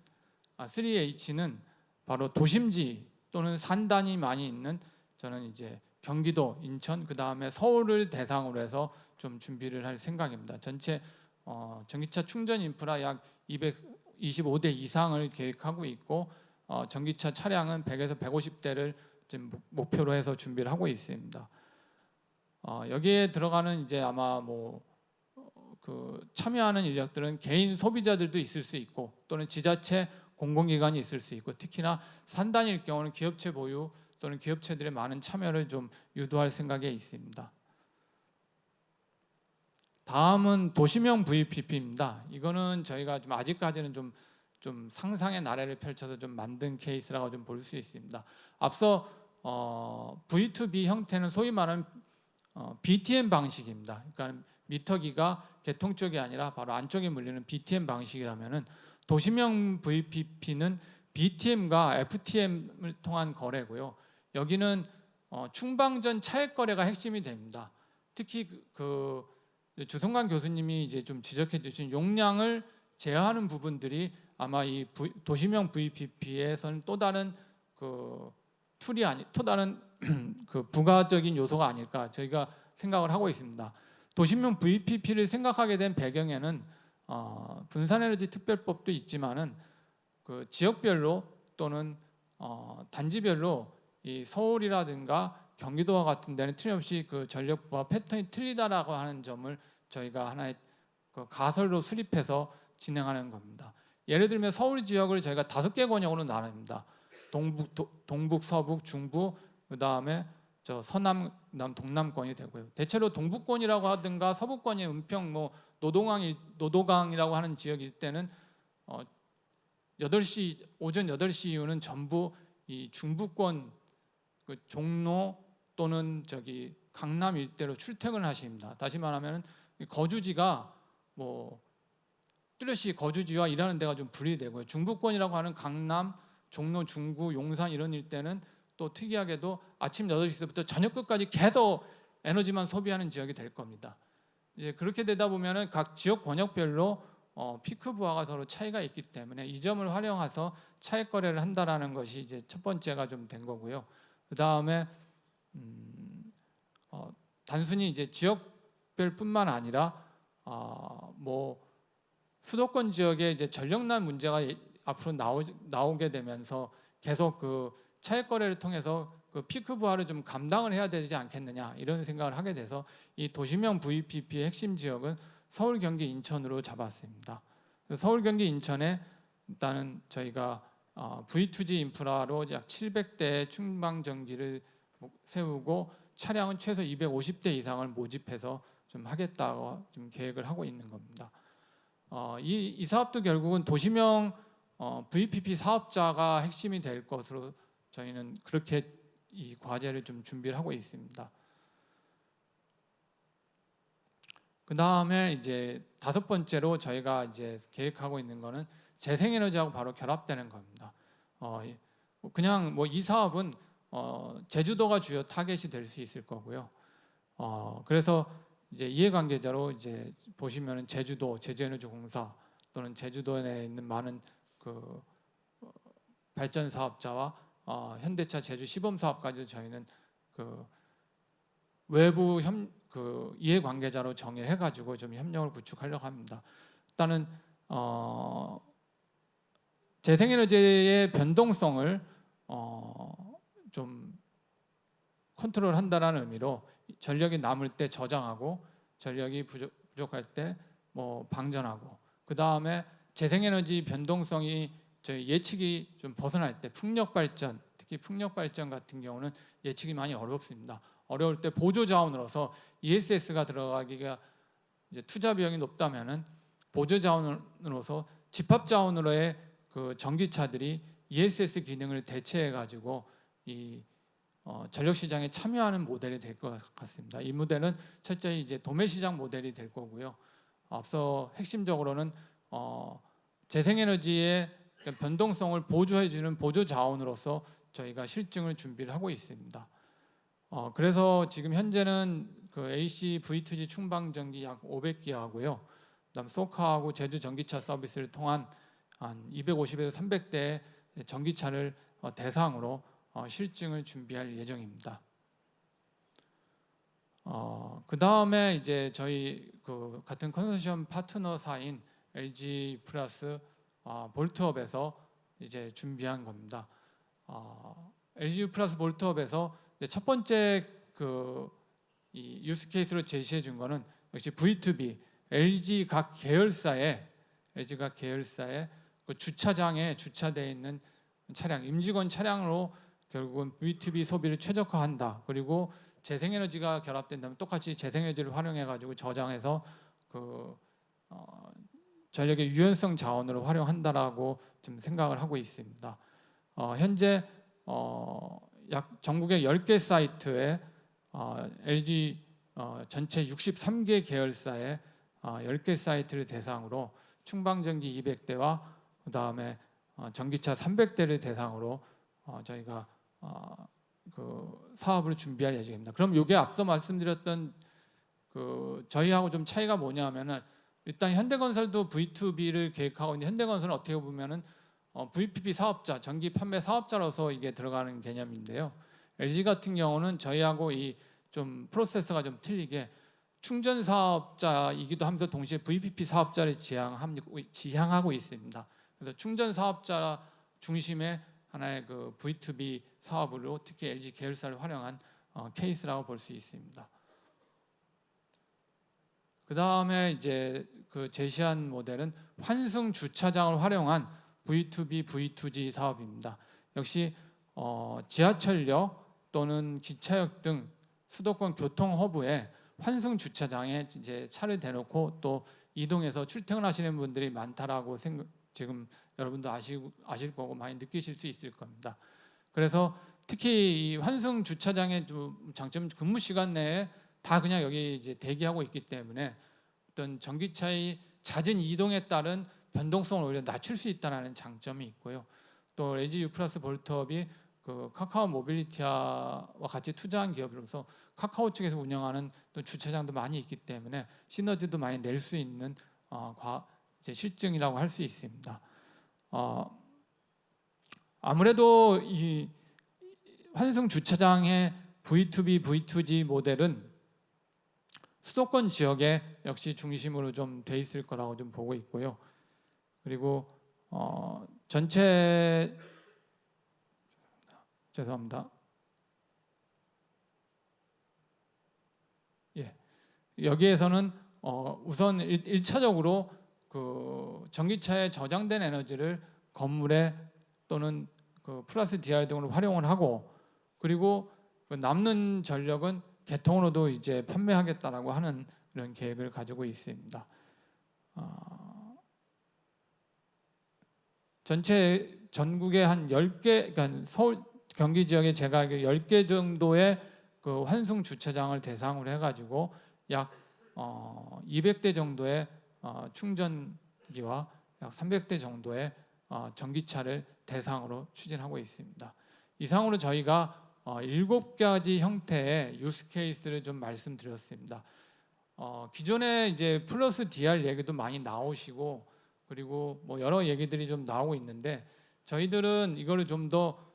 바로 도심지 또는 산단이 많이 있는 저는 이제 경기도, 인천, 그 다음에 서울을 대상으로 해서 좀 준비를 할 생각입니다. 전체 전기차 충전 인프라 약 225대 이상을 계획하고 있고 전기차 차량은 100에서 150대를 지금 목표로 해서 준비를 하고 있습니다. 여기에 들어가는 이제 아마 그 참여하는 인력들은 개인 소비자들도 있을 수 있고 또는 지자체 공공기관이 있을 수 있고 특히나 산단일 경우는 기업체 보유 또는 기업체들의 많은 참여를 좀 유도할 생각에 있습니다. 다음은 도시명 VPP입니다. 이거는 저희가 좀 아직까지는 좀 상상의 나래를 펼쳐서 좀 만든 케이스라고 좀 볼 수 있습니다. 앞서 V2B 형태는 소위 말하는 BTM 방식입니다. 그러니까 미터기가 개통 쪽이 아니라 바로 안쪽에 물리는 BTM 방식이라면은 도시명 VPP는 BTM과 FTM을 통한 거래고요. 여기는 충방전 차액 거래가 핵심이 됩니다. 특히 그 주성관 교수님이 이제 좀 지적해 주신 용량을 제어하는 부분들이 아마 이 도시명 VPP에서는 또 다른 그 또 다른 그 부가적인 요소가 아닐까 저희가 생각을 하고 있습니다. 도시명 VPP를 생각하게 된 배경에는 분산에너지 특별법도 있지만은 그 지역별로 또는 단지별로 이 서울이라든가 경기도와 같은 데는 틀림없이 그 전력 부하 패턴이 틀리다라고 하는 점을 저희가 하나의 그 가설로 수립해서 진행하는 겁니다. 예를 들면 서울 지역을 저희가 5개 권역으로 나눕니다. 동북, 서북, 중부, 그 다음에 저 서남, 그다음 동남권이 되고요. 대체로 동북권이라고 하든가 서북권이 은평, 노도강이라고 하는 지역일 때는 8시 오전 8시 이후는 전부 이 중부권 그 종로 또는 저기 강남 일대로 출퇴근을 하십니다. 다시 말하면 거주지가 뚜렷이 거주지와 일하는 데가 좀 분리되고요. 중부권이라고 하는 강남, 종로, 중구, 용산 이런 일대는 또 특이하게도 아침 8시부터 저녁 끝까지 계속 에너지만 소비하는 지역이 될 겁니다. 이제 그렇게 되다 보면은 각 지역 권역별로 피크 부하가 서로 차이가 있기 때문에 이 점을 활용해서 차액 거래를 한다라는 것이 이제 첫 번째가 좀 된 거고요. 그 다음에 단순히 이제 지역별뿐만 아니라 수도권 지역에 이제 전력난 문제가 앞으로 나오게 되면서 계속 그 차액 거래를 통해서 그 피크 부하를 좀 감당을 해야 되지 않겠느냐 이런 생각을 하게 돼서 이 도시명 VPP의 핵심 지역은 서울, 경기, 인천으로 잡았습니다. 그래서 서울, 경기, 인천에 일단은 저희가 V2G 인프라로 약 700대의 충방전기를 세우고 차량은 최소 250대 이상을 모집해서 좀 하겠다고 좀 계획을 하고 있는 겁니다. 이 사업도 결국은 도시명 VPP 사업자가 핵심이 될 것으로 저희는 그렇게 이 과제를 좀 준비를 하고 있습니다. 그 다음에 이제 5번째로 저희가 이제 계획하고 있는 거는 재생에너지하고 바로 결합되는 겁니다. 그냥 뭐 이 사업은 제주도가 주요 타겟이 될 수 있을 거고요. 그래서 이제 이해관계자로 이제 보시면은 제주도 제주에너지공사 또는 제주도 내에 있는 많은 그 발전 사업자와 현대차 제주 시범 사업까지 저희는 그 외부 이해관계자로 정의를 해가지고 좀 협력을 구축하려고 합니다. 일단은 재생에너지의 변동성을 좀 컨트롤한다라는 의미로 전력이 남을 때 저장하고 전력이 부족할 때 뭐 방전하고, 그 다음에 재생에너지 변동성이 저희 예측이 좀 벗어날 때 풍력 발전, 특히 풍력 발전 같은 경우는 예측이 많이 어렵습니다. 어려울 때 보조 자원으로서 ESS가 들어가기가 이제 투자 비용이 높다면은 보조 자원으로서 집합 자원으로의 그 전기차들이 ESS 기능을 대체해 가지고 이 전력 시장에 참여하는 모델이 될 것 같습니다. 이 모델은 철저히 이제 도매 시장 모델이 될 거고요. 앞서 핵심적으로는 재생에너지의 변동성을 보조해주는 보조 자원으로서 저희가 실증을 준비를 하고 있습니다. 그래서 지금 현재는 그 AC V2G 충방전기 약 500기하고요. 그다음 소카하고 제주 전기차 서비스를 통한 한 250에서 300대 전기차를 대상으로 실증을 준비할 예정입니다. 그 다음에 이제 저희 그 같은 컨소시엄 파트너사인 LG 플러스 볼트업에서 이제 준비한 겁니다. LG 플러스 볼트업에서 첫 번째 이 유스 케이스로 제시해 준 거는 역시 V2B LG 각 계열사의 그 주차장에 주차되어 있는 차량, 임직원 차량으로 결국은 V2B 소비를 최적화한다. 그리고 재생에너지가 결합된다면 똑같이 재생에너지를 활용해 가지고 저장해서 그 전력의 유연성 자원으로 활용한다라고 좀 생각을 하고 있습니다. 현재 약 전국의 10개 사이트에 LG 전체 63개 계열사의 10개 사이트를 대상으로 충방전기 200대와 그 다음에 전기차 300대를 대상으로 저희가 그 사업을 준비할 예정입니다. 그럼 이게 앞서 말씀드렸던 그 저희하고 좀 차이가 뭐냐면은 일단 현대건설도 V2B를 계획하고 있는데 현대건설은 어떻게 보면은 VPP 사업자, 전기 판매 사업자로서 이게 들어가는 개념인데요. LG 같은 경우는 저희하고 이 좀 프로세스가 좀 틀리게 충전 사업자이기도 하면서 동시에 VPP 사업자를 지향하고 있습니다. 그래서 충전 사업자 중심의 하나의 그 V2B 사업으로 특히 LG 계열사를 활용한 케이스라고 볼 수 있습니다. 그 다음에 이제 그 제시한 모델은 환승 주차장을 활용한 V2B, V2G 사업입니다. 역시 지하철역 또는 기차역 등 수도권 교통 허브에 환승 주차장에 이제 차를 대놓고 또 이동해서 출퇴근하시는 분들이 많다라고 지금 여러분도 아실 거고 많이 느끼실 수 있을 겁니다. 그래서 특히 이 환승 주차장의 좀 장점, 근무 시간 내에 다 그냥 여기 이제 대기하고 있기 때문에 어떤 전기차의 잦은 이동에 따른 변동성을 오히려 낮출 수 있다는 장점이 있고요. 또 LG U 플러스 볼트업이 그 카카오 모빌리티와 같이 투자한 기업으로서 카카오 측에서 운영하는 또 주차장도 많이 있기 때문에 시너지도 많이 낼 수 있는 이제 실증이라고 할 수 있습니다. 아무래도 이 환승 주차장의 V2B, V2G 모델은 수도권 지역에 역시 중심으로 좀 돼 있을 거라고 좀 보고 있고요. 그리고 전체 죄송합니다. 여기에서는 우선 1차적으로 그 전기차에 저장된 에너지를 건물에 또는 그 플러스 DR 등으로 활용을 하고, 그리고 그 남는 전력은 개통으로도 이제 판매하겠다라고 하는 그런 계획을 가지고 있습니다. 전체 전국에 한 10개, 그러니까 서울 경기 지역에 제가 알기로 10개 정도의 그 환승 주차장을 대상으로 해가지고 약 200대 정도의 충전기와 약 300대 정도의 전기차를 대상으로 추진하고 있습니다. 이상으로 저희가 7가지 형태의 유스 케이스를 좀 말씀드렸습니다. 기존에 이제 플러스 DR 얘기도 많이 나오시고, 그리고 뭐 여러 얘기들이 좀 나오고 있는데, 저희들은 이거를 좀 더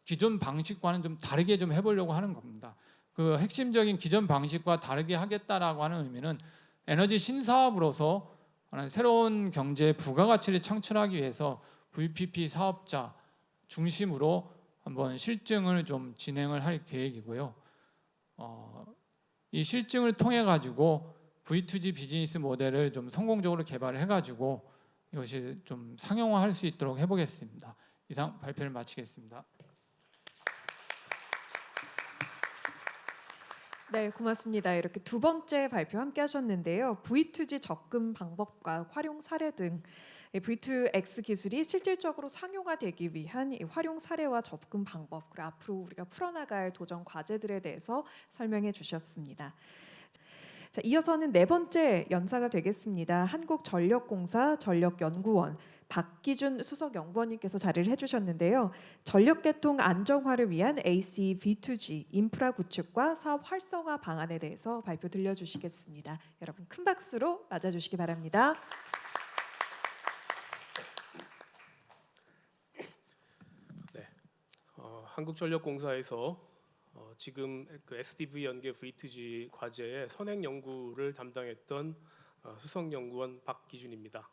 기존 방식과는 좀 다르게 좀 해보려고 하는 겁니다. 그 핵심적인 기존 방식과 다르게 하겠다라고 하는 의미는 에너지 신사업으로서 새로운 경제의 부가가치를 창출하기 위해서 VPP 사업자 중심으로 한번 실증을 좀 진행을 할 계획이고요. 이 실증을 통해 가지고 V2G 비즈니스 모델을 좀 성공적으로 개발을 해가지고 이것이 좀 상용화할 수 있도록 해보겠습니다. 이상 발표를 마치겠습니다. 네, 고맙습니다. 이렇게 두 번째 발표 함께 하셨는데요. V2G 접근 방법과 활용 사례 등 V2X 기술이 실질적으로 상용화되기 위한 이 활용 사례와 접근 방법, 그리고 앞으로 우리가 풀어나갈 도전 과제들에 대해서 설명해 주셨습니다. 자, 이어서는 네 번째 연사가 되겠습니다. 한국전력공사 전력연구원 박기준 수석연구원님께서 자리를 해주셨는데요. 전력계통 안정화를 위한 AC V2G 인프라 구축과 사업 활성화 방안에 대해서 발표 들려주시겠습니다. 여러분 큰 박수로 맞아주시기 바랍니다. 네, 한국전력공사에서 지금 그 SDV 연계 V2G 과제의 선행 연구를 담당했던 수석연구원 박기준입니다.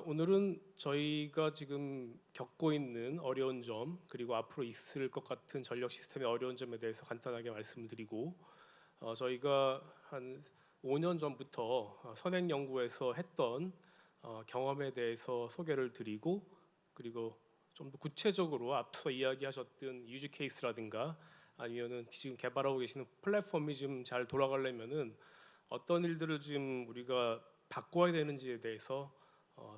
오늘은 저희가 지금 겪고 있는 어려운 점, 그리고 앞으로 있을 것 같은 전력 시스템의 어려운 점에 대해서 간단하게 말씀드리고, 저희가 한 5년 전부터 선행 연구에서 했던 경험에 대해서 소개를 드리고, 그리고 좀 더 구체적으로 앞서 이야기하셨던 유즈 케이스라든가 아니면은 지금 개발하고 계시는 플랫폼이 좀 잘 돌아가려면은 어떤 일들을 지금 우리가 바꿔야 되는지에 대해서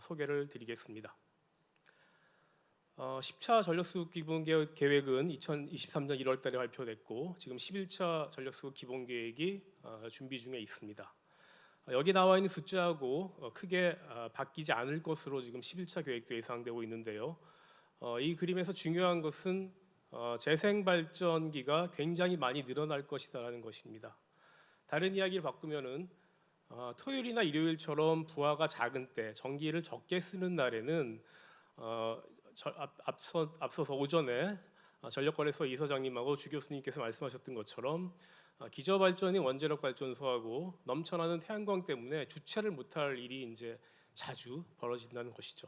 소개를 드리겠습니다. 10차 전력수급 기본 계획은 2023년 1월달에 발표됐고, 지금 11차 전력수급 기본 계획이 준비 중에 있습니다. 여기 나와 있는 숫자하고 크게 바뀌지 않을 것으로 지금 11차 계획도 예상되고 있는데요. 이 그림에서 중요한 것은 재생 발전기가 굉장히 많이 늘어날 것이다라는 것입니다. 다른 이야기를 바꾸면은 토요일이나 일요일처럼 부하가 작은 때, 전기를 적게 쓰는 날에는 앞서서 오전에 전력거래소 이사장님하고 주 교수님께서 말씀하셨던 것처럼 기저발전인 원자력 발전소하고 넘쳐나는 태양광 때문에 주체를 못할 일이 이제 자주 벌어진다는 것이죠.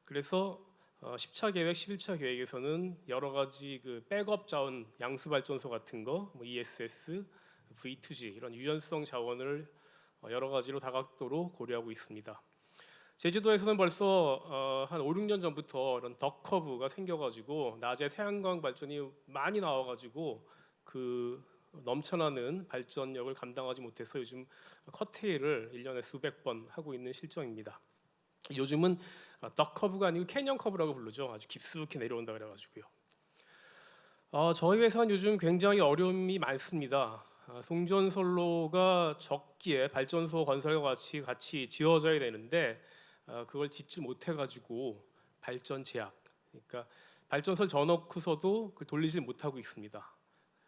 그래서 10차 계획, 11차 계획에서는 여러 가지 그 백업 자원, 양수 발전소 같은 거, 뭐 ESS, V2G 이런 유연성 자원을 여러 가지로 다각도로 고려하고 있습니다. 제주도에서는 벌써 한 5, 6년 전부터 이런 덕 커브가 생겨가지고 낮에 태양광 발전이 많이 나와가지고 그 넘쳐나는 발전력을 감당하지 못해서 요즘 커테일을 1년에 수백 번 하고 있는 실정입니다. 요즘은 덕 커브가 아니고 캐년 커브라고 부르죠. 아주 깊숙이 내려온다 그래가지고요. 저희 회사는 요즘 굉장히 어려움이 많습니다. 송전선로가 적기에 발전소 건설과 같이 지어져야 되는데 그걸 짓지 못해가지고 발전 제약, 그러니까 발전소를 져놓고서도 그걸 돌리질 못하고 있습니다.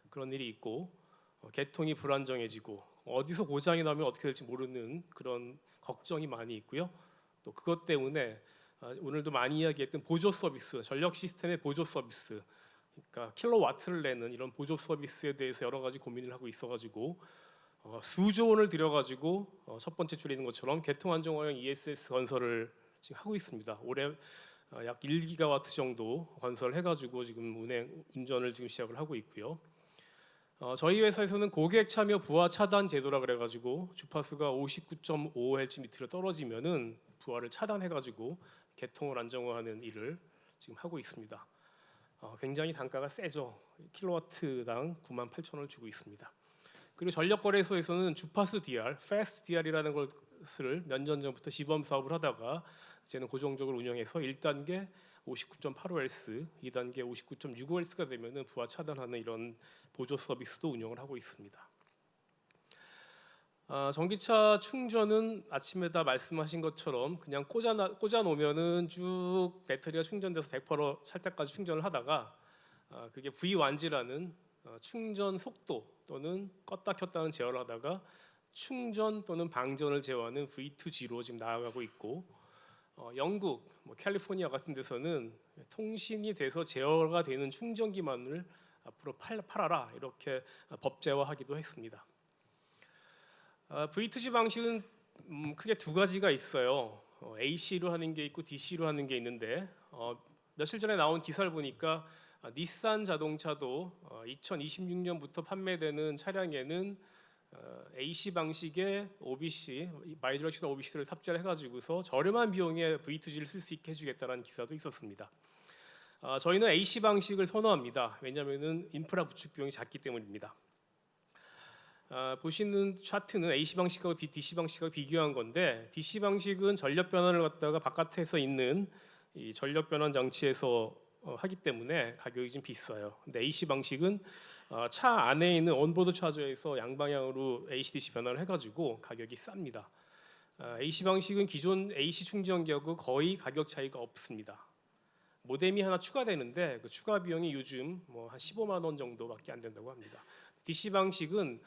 그런 일이 있고 개통이 불안정해지고 어디서 고장이 나면 어떻게 될지 모르는 그런 걱정이 많이 있고요. 또 그것 때문에 오늘도 많이 이야기했던 보조 서비스, 전력 시스템의 보조 서비스, 그러니까 킬로와트를 내는 이런 보조 서비스에 대해서 여러 가지 고민을 하고 있어가지고 수조 원을 들여가지고 첫 번째 줄에 있는 것처럼 개통 안정화형 ESS 건설을 지금 하고 있습니다. 올해 약 1기가와트 정도 건설해가지고 지금 운전을 지금 시작을 하고 있고요. 저희 회사에서는 고객 참여 부하 차단 제도라 그래가지고 주파수가 59.5Hz 밑으로 떨어지면은 부하를 차단해가지고 개통을 안정화하는 일을 지금 하고 있습니다. 굉장히 단가가 세죠. 킬로와트당 98,000원을 주고 있습니다. 그리고 전력거래소에서는 주파수 DR, Fast DR이라는 것을 몇 년 전부터 시범 사업을 하다가 이제는 고정적으로 운영해서 1단계 59.85Hz, 2단계 59.65Hz가 되면은 부하 차단하는 이런 보조 서비스도 운영을 하고 있습니다. 전기차 충전은 아침에다 말씀하신 것처럼 그냥 꽂아 놓으면은 쭉 배터리가 충전돼서 100%찰 때까지 충전을 하다가 그게 V1G라는 충전 속도 또는 껐다 켰다는 제어를 하다가 충전 또는 방전을 제어하는 V2G로 지금 나아가고 있고, 영국, 캘리포니아 같은 데서는 통신이 돼서 제어가 되는 충전기만을 앞으로 팔아라 이렇게 법제화하기도 했습니다. V2G 방식은 크게 두 가지가 있어요. AC로 하는 게 있고 DC로 하는 게 있는데 며칠 전에 나온 기사를 보니까 닛산 자동차도 2026년부터 판매되는 차량에는 AC 방식의 OBC, 바이디렉셔널 OBC를 탑재를 해가지고서 저렴한 비용에 V2G를 쓸 수 있게 해주겠다는 기사도 있었습니다. 저희는 AC 방식을 선호합니다. 왜냐하면은 인프라 구축 비용이 작기 때문입니다. 보시는 차트는 AC 방식하고 DC 방식하고 비교한 건데, DC 방식은 전력 변환을 갖다가 바깥에서 있는 이 전력 변환 장치에서 하기 때문에 가격이 좀 비싸요. 근데 AC 방식은 차 안에 있는 온보드 차저에서 양방향으로 AC/DC 변환을 해가지고 가격이 쌉니다. AC 방식은 기존 AC 충전기하고 거의 가격 차이가 없습니다. 모뎀이 하나 추가되는데 그 추가 비용이 요즘 한 15만 원 정도밖에 안 된다고 합니다. DC 방식은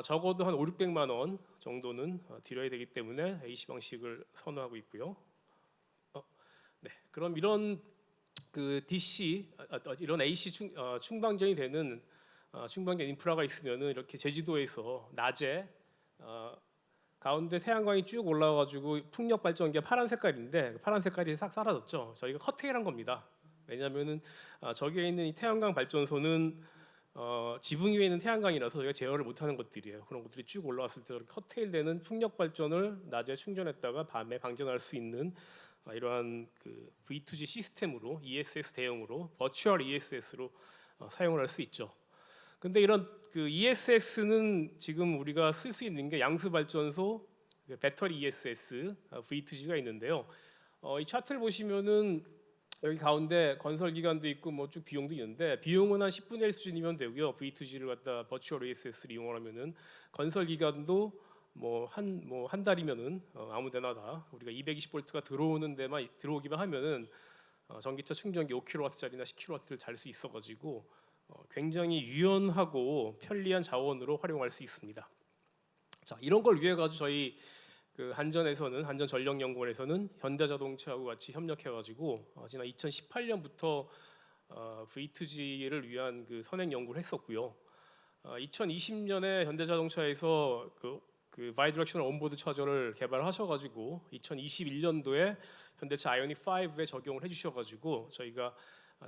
적어도 한 500~600만 원 정도는 들여야 되기 때문에 AC 방식을 선호하고 있고요. 네, 그럼 이런 그 DC 이런 AC 충방전이 되는 충방전 인프라가 있으면은 이렇게 제주도에서 낮에 가운데 태양광이 쭉 올라와가지고 풍력 발전기가 파란 색깔인데 그 파란 색깔이 싹 사라졌죠. 저희가 커테일한 겁니다. 왜냐하면은 저기에 있는 이 태양광 발전소는 지붕 위에 있는 태양광이라서 저희가 제어를 못하는 것들이에요. 그런 것들이 쭉 올라왔을 때 커테일되는 풍력 발전을 낮에 충전했다가 밤에 방전할 수 있는 이러한 그 V2G 시스템으로 ESS 대용으로 버추얼 ESS로 사용을 할 수 있죠. 근데 이런 그 ESS는 지금 우리가 쓸 수 있는 게 양수 발전소, 배터리 ESS, V2G가 있는데요. 이 차트를 보시면은 여기 가운데 건설 기간도 있고 뭐 쭉 비용도 있는데 비용은 한 10분의 1 수준이면 되고요. V2G를 갖다 버추얼 ESS를 이용하면은 건설 기간도 한 달이면은 아무데나 다 우리가 220V가 들어오는 데만 들어오기만 하면은 전기차 충전기 5kW짜리나 10kW를 달 수 있어가지고 굉장히 유연하고 편리한 자원으로 활용할 수 있습니다. 자, 이런 걸 위해 가지고 저희 그 한전전력연구원에서는 현대자동차하고 같이 협력해가지고 지난 2018년부터 V2G를 위한 그 선행 연구를 했었고요. 2020년에 현대자동차에서 그 바이디렉셔널 온보드 차저를 개발하셔가지고 2021년도에 현대차 아이오닉 5에 적용을 해주셔가지고 저희가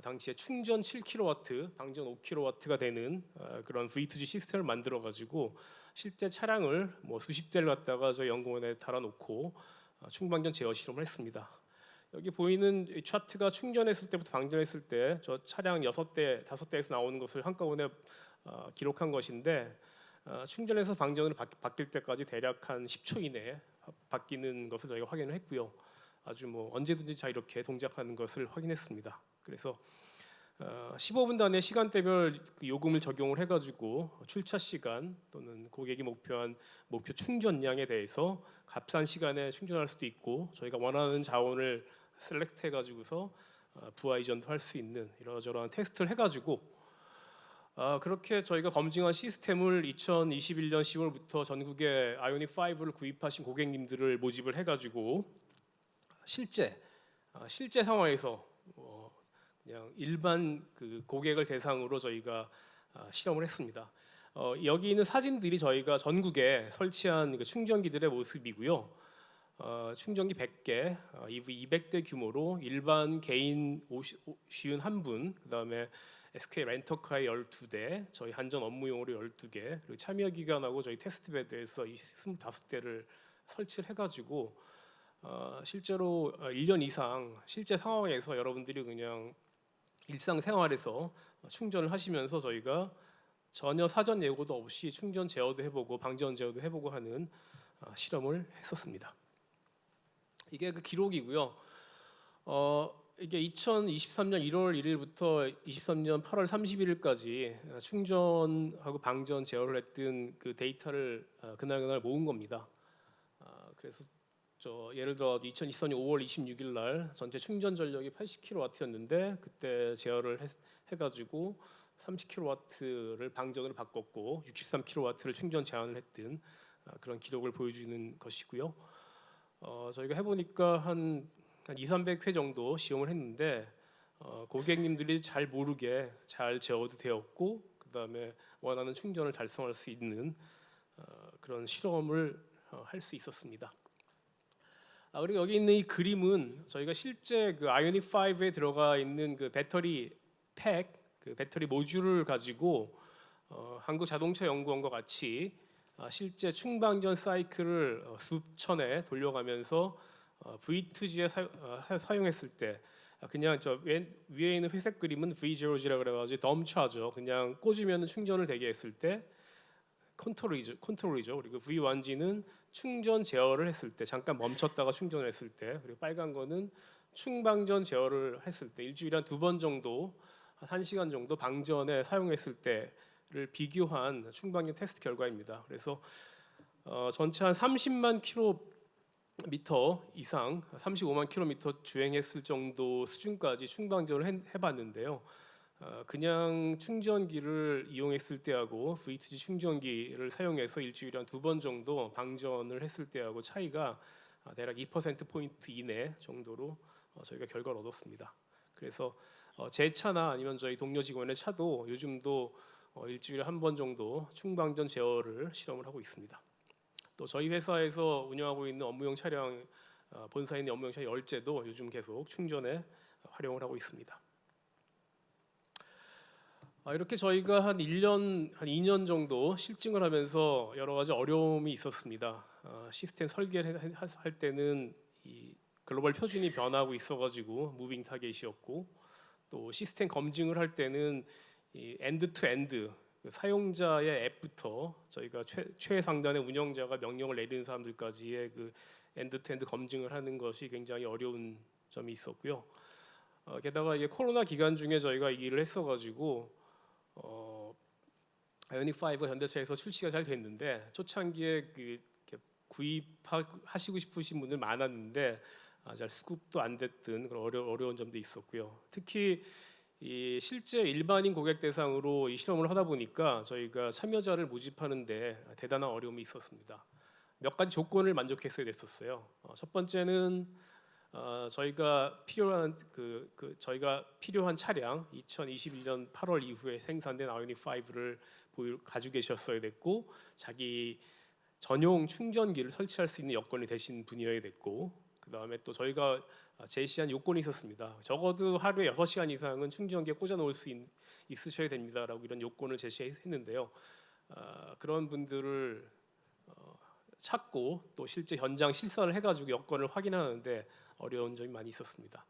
당시에 충전 7kW, 방전 5kW가 되는 그런 V2G 시스템을 만들어가지고 실제 차량을 수십 대를 갖다가 저희 연구원에 달아놓고 충방전 제어 실험을 했습니다. 여기 보이는 이 차트가 충전했을 때부터 방전했을 때 저 차량 6대, 5대에서 나오는 것을 한꺼번에 기록한 것인데 충전해서 방전으로 바뀔 때까지 대략 한 10초 이내에 바뀌는 것을 저희가 확인을 했고요. 아주 언제든지 자 이렇게 동작하는 것을 확인했습니다. 그래서 15분 단위 시간대별 그 요금을 적용을 해가지고 출차 시간 또는 고객이 목표 충전량에 대해서 값싼 시간에 충전할 수도 있고 저희가 원하는 자원을 셀렉트해가지고서 부하 이전도 할 수 있는 이러저러한 테스트를 해가지고 그렇게 저희가 검증한 시스템을 2021년 10월부터 전국에 아이오닉 5를 구입하신 고객님들을 모집을 해가지고 실제 상황에서 그냥 일반 그 고객을 대상으로 저희가 실험을 했습니다. 여기 있는 사진들이 저희가 전국에 설치한 그 충전기들의 모습이고요. 충전기 100개, EV 200대 규모로 일반 개인 51분, 그다음에 SK 렌터카에 12대, 저희 한전 업무용으로 12개, 그리고 참여 기간하고 저희 테스트베드에서 이 25대를 설치를 해가지고 실제로 1년 이상 실제 상황에서 여러분들이 그냥 일상생활에서 충전을 하시면서 저희가 전혀 사전 예고도 없이 충전 제어도 해보고 방전 제어도 해보고 하는 실험을 했었습니다. 이게 그 기록이고요. 이게 2023년 1월 1일부터 23년 8월 31일까지 충전하고 방전 제어를 했던 그 데이터를 그날 모은 겁니다. 그래서 예를 들어 2023년 5월 26일 날 전체 충전 전력이 80kW였는데 그때 제어를 해가지고 30kW를 방전으로 바꿨고 63kW를 충전 제한을 했던 그런 기록을 보여주는 것이고요. 저희가 해보니까 한 200~300회 정도 시험을 했는데 고객님들이 잘 모르게 잘 제어도 되었고 그 다음에 원하는 충전을 달성할 수 있는 그런 실험을 할 수 있었습니다. 그리고 여기 있는 이 그림은 저희가 실제 그 아이오닉 5에 들어가 있는 그 배터리 팩, 그 배터리 모듈을 가지고 한국자동차연구원과 같이 실제 충방전 사이클을 수천에 돌려가면서 V2G에 사용했을 때 그냥 저 위에 있는 회색 그림은 V0G라고 그래가지고 덤차죠. 그냥 꽂으면 충전을 되게 했을 때 컨트롤이죠. 그리고 V1G는 충전 제어를 했을 때 잠깐 멈췄다가 충전을 했을 때, 그리고 빨간 거는 충방전 제어를 했을 때 일주일에 한 2번 정도, 한 1시간 정도 방전에 사용했을 때를 비교한 충방전 테스트 결과입니다. 그래서 전체 한 30만 킬로미터 이상, 35만 킬로미터 주행했을 정도 수준까지 충방전을 해봤는데요. 그냥 충전기를 이용했을 때하고 V2G 충전기를 사용해서 일주일에 한 2번 정도 방전을 했을 때하고 차이가 대략 2%포인트 이내 정도로 저희가 결과를 얻었습니다. 그래서 제 차나 아니면 저희 동료 직원의 차도 요즘도 일주일에 한 번 정도 충방전 제어를 실험을 하고 있습니다. 또 저희 회사에서 운영하고 있는 업무용 차량, 본사에 있는 업무용 차량 열제도 요즘 계속 충전에 활용을 하고 있습니다. 이렇게 저희가 한 2년 정도 실증을 하면서 여러 가지 어려움이 있었습니다. 시스템 설계를 할 때는 이 글로벌 표준이 변하고 있어가지고 무빙 타겟이었고, 또 시스템 검증을 할 때는 이 엔드 투 엔드 사용자의 앱부터 저희가 최상단의 운영자가 명령을 내리는 사람들까지의 그 엔드 투 엔드 검증을 하는 것이 굉장히 어려운 점이 있었고요. 게다가 이게 코로나 기간 중에 저희가 이 일을 했어가지고 아이오닉 5가 현대차에서 출시가 잘 됐는데 초창기에 구입하시고 싶으신 분들 많았는데 잘 수급도 안 됐던 그런 어려운 점도 있었고요. 특히 이 실제 일반인 고객 대상으로 이 실험을 하다 보니까 저희가 참여자를 모집하는데 대단한 어려움이 있었습니다. 몇 가지 조건을 만족했어야 됐었어요. 첫 번째는 저희가 필요한 차량 2021년 8월 이후에 생산된 아이오닉 5를 가지고 계셨어야 됐고, 자기 전용 충전기를 설치할 수 있는 여건이 되신 분이어야 됐고, 그 다음에 또 저희가 제시한 요건이 있었습니다. 적어도 하루에 6시간 이상은 충전기에 꽂아 놓을 수 있으셔야 됩니다라고 이런 요건을 제시했는데요. 그런 분들을 찾고 또 실제 현장 실사를 해가지고 여건을 확인하는데 어려운 점이 많이 있었습니다.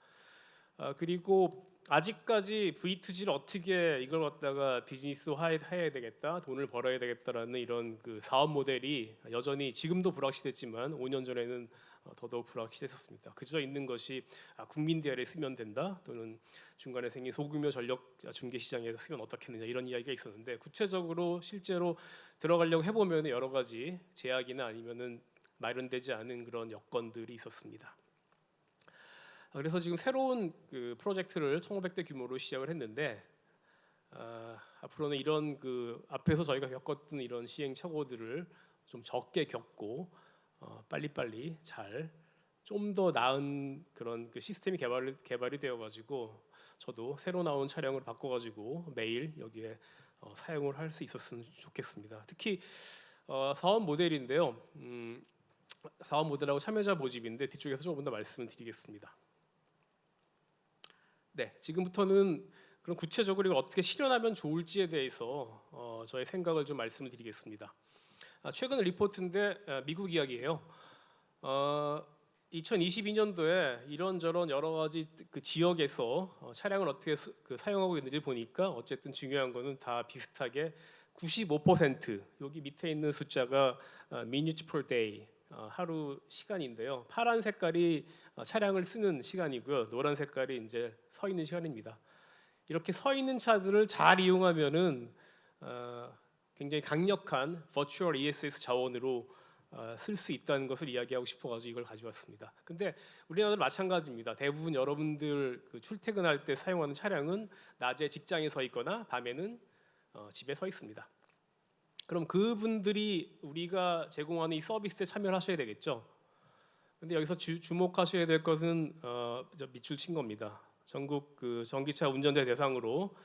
그리고 아직까지 V2G를 어떻게 이걸 갖다가 비즈니스화해야 되겠다, 돈을 벌어야 되겠다라는 이런 그 사업 모델이 여전히 지금도 불확실했지만 5년 전에는 더더욱 불확실했었습니다. 그저 있는 것이 국민 대열에 쓰면 된다, 또는 중간에 생긴 소규모 전력 중개 시장에서 쓰면 어떻겠느냐, 이런 이야기가 있었는데 구체적으로 실제로 들어가려고 해보면 여러 가지 제약이나 아니면은 마련되지 않은 그런 여건들이 있었습니다. 그래서 지금 새로운 그 프로젝트를 1,500대 규모로 시작을 했는데 앞으로는 이런 그 앞에서 저희가 겪었던 이런 시행착오들을 좀 적게 겪고 빨리빨리 잘 좀 더 나은 그런 그 시스템이 개발이 되어가지고 저도 새로 나온 차량을 바꿔가지고 매일 여기에 사용을 할 수 있었으면 좋겠습니다. 특히 사업 모델인데요. 사업 모델하고 참여자 모집인데 뒤쪽에서 조금 더 말씀을 드리겠습니다. 네, 지금부터는 그럼 구체적으로 이걸 어떻게 실현하면 좋을지에 대해서 저의 생각을 좀 말씀을 드리겠습니다. 최근 리포트인데 미국 이야기예요. 2022년도에 이런저런 여러 가지 그 지역에서 차량을 어떻게 사용하고 있는지 보니까 어쨌든 중요한 거는 다 비슷하게 95% 여기 밑에 있는 숫자가 minutes per day 하루 시간인데요. 파란 색깔이 차량을 쓰는 시간이고요. 노란 색깔이 이제 서 있는 시간입니다. 이렇게 서 있는 차들을 잘 이용하면은 굉장히 강력한 Virtual ESS 자원으로 쓸 수 있다는 것을 이야기하고 싶어가지고 이걸 가져왔습니다. 근데 우리나라도 마찬가지입니다. 대부분 여러분들 그 출퇴근할 때 사용하는 차량은 낮에 직장에 서 있거나 밤에는 집에 서 있습니다. 그럼 그분들이 우리가 제공하는 이 서비스에 참여를 하셔야 되겠죠. 근데 여기서 주목하셔야 될 것은 밑줄 친 겁니다. 전국 그 전기차 운전자 대상으로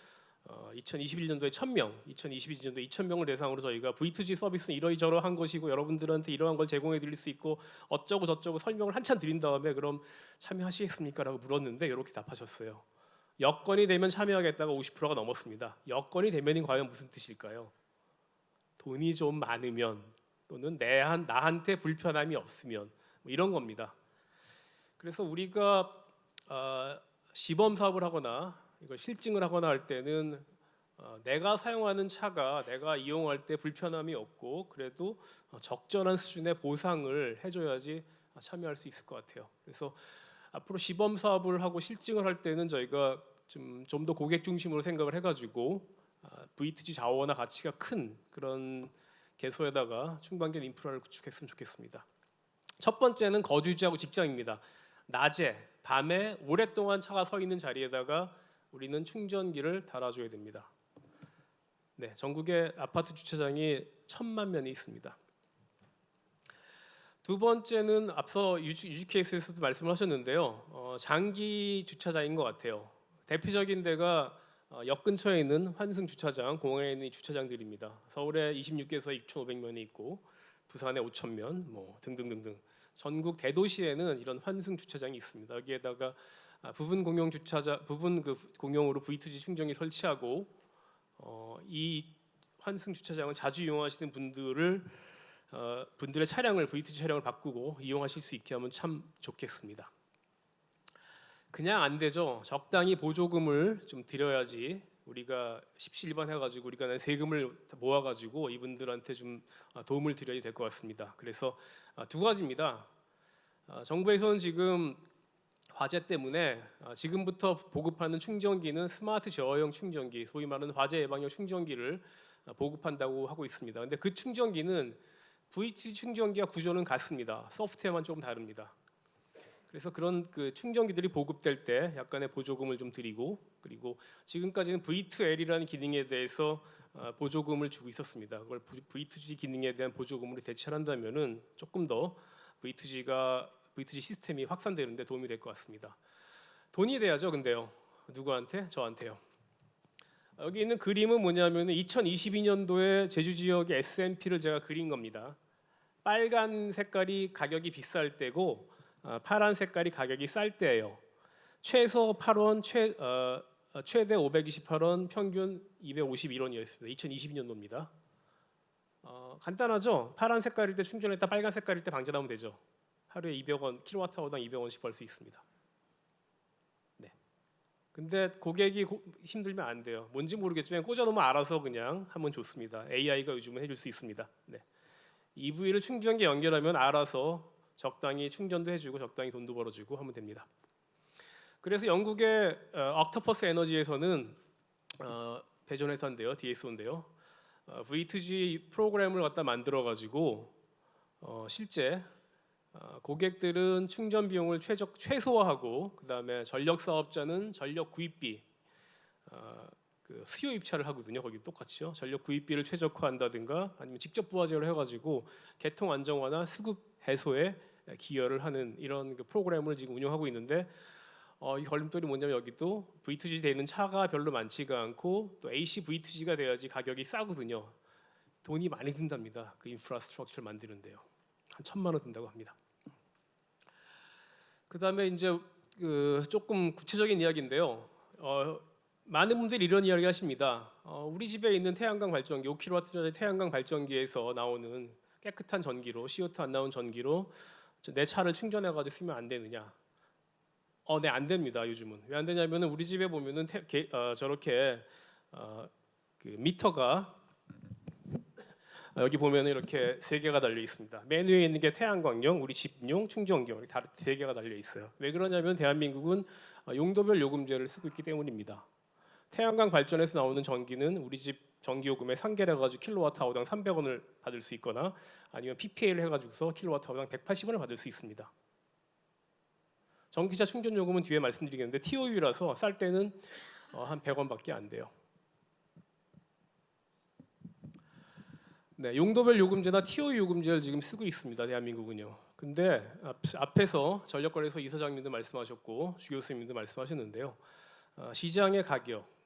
2021년도에 1,000명, 2022년도에 2,000명을 대상으로 저희가 V2G 서비스는 이러이저러한 것이고 여러분들한테 이러한 걸 제공해 드릴 수 있고 어쩌고 저쩌고 설명을 한참 드린 다음에 그럼 참여하시겠습니까? 라고 물었는데 이렇게 답하셨어요. 여건이 되면 참여하겠다가 50%가 넘었습니다. 여건이 되면이 과연 무슨 뜻일까요? 돈이 좀 많으면 또는 나한테 불편함이 없으면 뭐 이런 겁니다. 그래서 우리가 시범 사업을 하거나 이걸 실증을 하거나 할 때는 내가 사용하는 차가 내가 이용할 때 불편함이 없고 그래도 적절한 수준의 보상을 해줘야지 참여할 수 있을 것 같아요. 그래서 앞으로 시범 사업을 하고 실증을 할 때는 저희가 좀 더 고객 중심으로 생각을 해가지고 V2G 자원화 가치가 큰 그런 개소에다가 충방견 인프라를 구축했으면 좋겠습니다. 첫 번째는 거주지하고 직장입니다. 낮에, 밤에 오랫동안 차가 서 있는 자리에다가 우리는 충전기를 달아줘야 됩니다. 네, 전국에 아파트 주차장이 1,000만 면이 있습니다. 두 번째는 앞서 유지 케이스에서도 말씀을 하셨는데요. 장기 주차장인 것 같아요. 대표적인 데가 역 근처에 있는 환승 주차장, 공항에 있는 이 주차장들입니다. 서울에 26개에서 6,500면이 있고 부산에 5,000면, 뭐 등등등등. 전국 대도시에는 이런 환승 주차장이 있습니다. 여기에다가 부분 공용 주차장, 부분 그 공용으로 V2G 충전기 설치하고 이 환승 주차장을 자주 이용하시는 분들의 차량을 V2G 차량을 바꾸고 이용하실 수 있게 하면 참 좋겠습니다. 그냥 안 되죠. 적당히 보조금을 좀 드려야지 우리가 십시일반 해가지고 우리가 낸 세금을 모아가지고 이분들한테 좀 도움을 드려야 될 것 같습니다. 그래서 두 가지입니다. 정부에서는 지금 화재 때문에 지금부터 보급하는 충전기는 스마트 제어형 충전기, 소위 말하는 화재 예방용 충전기를 보급한다고 하고 있습니다. 근데 그 충전기는 V2 충전기와 구조는 같습니다. 소프트웨어만 조금 다릅니다. 그래서 그런 그 충전기들이 보급될 때 약간의 보조금을 좀 드리고 그리고 지금까지는 V2L이라는 기능에 대해서 보조금을 주고 있었습니다. 그걸 V2G 기능에 대한 보조금으로 대체한다면은 조금 더 V2G 시스템이 확산되는데 도움이 될 것 같습니다. 돈이 돼야죠, 근데요. 누구한테? 저한테요. 여기 있는 그림은 뭐냐면 2022년도에 제주 지역의 S&P를 제가 그린 겁니다. 빨간 색깔이 가격이 비쌀 때고 파란 색깔이 가격이 쌀 때예요. 최소 8원, 최대 528원, 평균 251원이었습니다. 2022년도입니다. 간단하죠? 파란 색깔일 때 충전했다 빨간 색깔일 때 방전하면 되죠. 하루에 200원, 킬로와트아워당 200원씩 벌 수 있습니다. 네. 근데 고객이 힘들면 안 돼요. 뭔지 모르겠지만 꽂아놓으면 알아서 그냥 하면 좋습니다. AI가 요즘은 해줄 수 있습니다. 네. EV를 충전기에 연결하면 알아서 적당히 충전도 해주고 적당히 돈도 벌어주고 하면 됩니다. 그래서 영국의 옥토퍼스 에너지에서는 배전 회사인데요, DSO인데요, V2G 프로그램을 갖다 만들어 가지고 실제 고객들은 충전 비용을 최소화하고 그다음에 전력 사업자는 전력 구입비 그 수요 입찰을 하거든요. 거기 똑같이요. 전력 구입비를 최적화한다든가 아니면 직접 부하제를 해가지고 개통 안정화나 수급 해소에 기여를 하는 이런 그 프로그램을 지금 운영하고 있는데 이 걸림돌이 뭐냐면 여기도 V2G 되는 차가 별로 많지가 않고 또 AC V2G가 돼야지 가격이 싸거든요. 돈이 많이 든답니다. 그 인프라스트럭처를 만드는데요. 한 1,000만 원 든다고 합니다. 그다음에 이제 그 조금 구체적인 이야기인데요. 많은 분들이 이런 이야기 하십니다. 우리 집에 있는 태양광 발전기 5kW짜리 태양광 발전기에서 나오는 깨끗한 전기로 CO2 안 나온 전기로 내 차를 충전해 가지고 쓰면 안 되느냐? 네, 안 됩니다. 요즘은 왜 안 되냐면은 우리 집에 보면은 저렇게 그 미터가 여기 보면 이렇게 세 개가 달려 있습니다. 맨 위에 있는 게 태양광용, 우리 집용, 충전용 이렇게 다 세 개가 달려 있어요. 왜 그러냐면 대한민국은 용도별 요금제를 쓰고 있기 때문입니다. 태양광 발전에서 나오는 전기는 우리 집 전기요금의 상계를 해가지고 킬로와트아워당 300원을 받을 수 있거나 아니면 PPA를 해가지고서 킬로와트아워당 180원을 받을 수 있습니다. 전기차 충전 요금은 뒤에 말씀드리겠는데 TOU라서 쌀 때는 한 100원밖에 안 돼요. 네, 용도별 요금제나 TOU 요금제를 지금 쓰고 있습니다. 대한민국은요. 근데 앞에서 전력거래소 이사장님도 말씀하셨고 주 교수님도 말씀하셨는데요. 시장의 가격,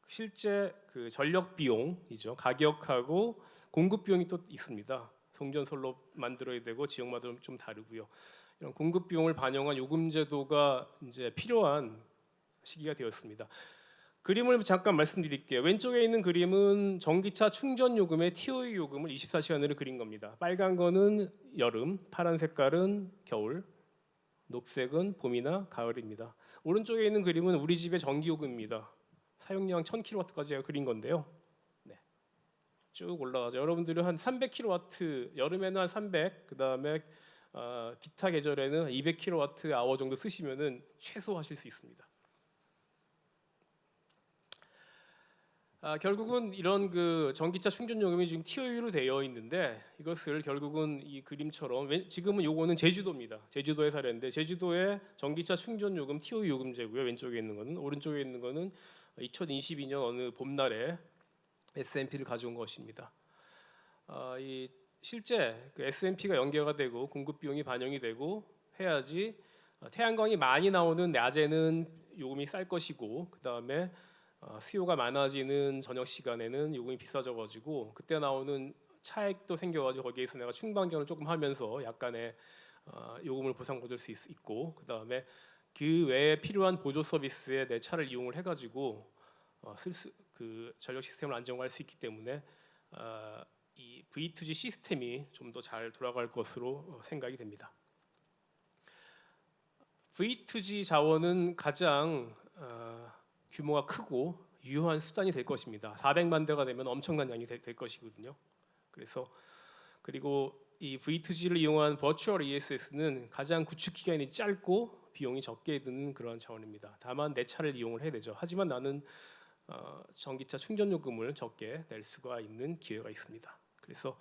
실제 그 전력 비용이죠. 가격하고 공급 비용이 또 있습니다. 송전솔로 만들어야 되고 지역마다 좀 다르고요. 이런 공급 비용을 반영한 요금 제도가 이제 필요한 시기가 되었습니다. 그림을 잠깐 말씀드릴게요. 왼쪽에 있는 그림은 전기차 충전 요금의 TOU 요금을 24시간으로 그린 겁니다. 빨간 거는 여름, 파란 색깔은 겨울, 녹색은 봄이나 가을입니다. 오른쪽에 있는 그림은 우리 집의 전기 요금입니다. 사용량 1000kW까지 그린 건데요. 네. 쭉 올라가죠. 여러분들은 한 300kW, 여름에는 한 300, 그다음에 기타 계절에는 200kWh 정도 쓰시면은 최소 하실 수 있습니다. 결국은 이런 그 전기차 충전 요금이 지금 TOU로 되어 있는데 이것을 결국은 이 그림처럼 지금은 요거는 제주도입니다. 제주도의 사례인데 제주도의 전기차 충전 요금 TOU 요금제고요. 왼쪽에 있는 거는 오른쪽에 있는 거는 2022년 어느 봄날에 S&P를 가져온 것입니다. 이 실제 그 S&P가 연계가 되고 공급 비용이 반영이 되고 해야지 태양광이 많이 나오는 낮에는 요금이 쌀 것이고 그 다음에 수요가 많아지는 저녁 시간에는 요금이 비싸져 가지고 그때 나오는 차액도 생겨가지고 거기에서 내가 충방전을 조금 하면서 약간의 요금을 보상받을 수 있고 그 다음에 그 외에 필요한 보조 서비스에 내 차를 이용을 해가지고 그 전력 시스템을 안정화할 수 있기 때문에 이 V2G 시스템이 좀 더 잘 돌아갈 것으로 생각이 됩니다. V2G 자원은 가장 규모가 크고 유효한 수단이 될 것입니다. 400만 대가 되면 엄청난 양이 될 것이거든요. 그리고 이 V2G를 이용한 버추얼 ESS는 가장 구축 기간이 짧고 비용이 적게 드는 그러한 차원입니다. 다만 내 차를 이용을 해야 되죠. 하지만 나는 전기차 충전 요금을 적게 낼 수가 있는 기회가 있습니다. 그래서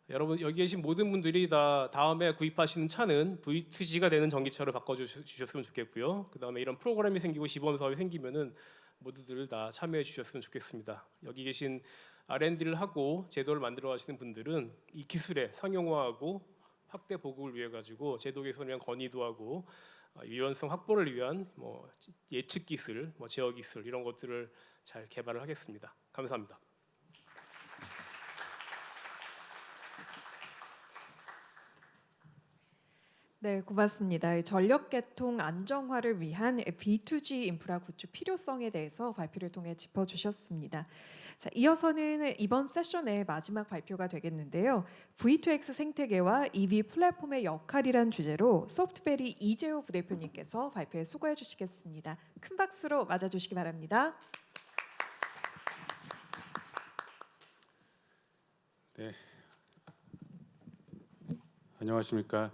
여러분 여기 계신 모든 분들이 다 다음에 구입하시는 차는 V2G가 되는 전기차로 바꿔주셨으면 좋겠고요. 그 다음에 이런 프로그램이 생기고 시범 사업이 생기면은 모두들 다 참여해 주셨으면 좋겠습니다. 여기 계신 R&D를 하고 제도를 만들어 가시는 분들은 이 기술의 상용화하고 확대 보급을 위해 가지고 제도 개선을 위한 건의도 하고 유연성 확보를 위한 예측 기술, 제어 기술 이런 것들을 잘 개발을 하겠습니다. 감사합니다. 네, 고맙습니다. 전력 개통 안정화를 위한 B2G 인프라 구축 필요성에 대해서 발표를 통해 짚어주셨습니다. 자, 이어서는 이번 세션의 마지막 발표가 되겠는데요. V2X 생태계와 EV 플랫폼의 역할이란 주제로 소프트베리 이재호 부대표님께서 발표에 수고해 주시겠습니다. 큰 박수로 맞아주시기 바랍니다. 네, 안녕하십니까.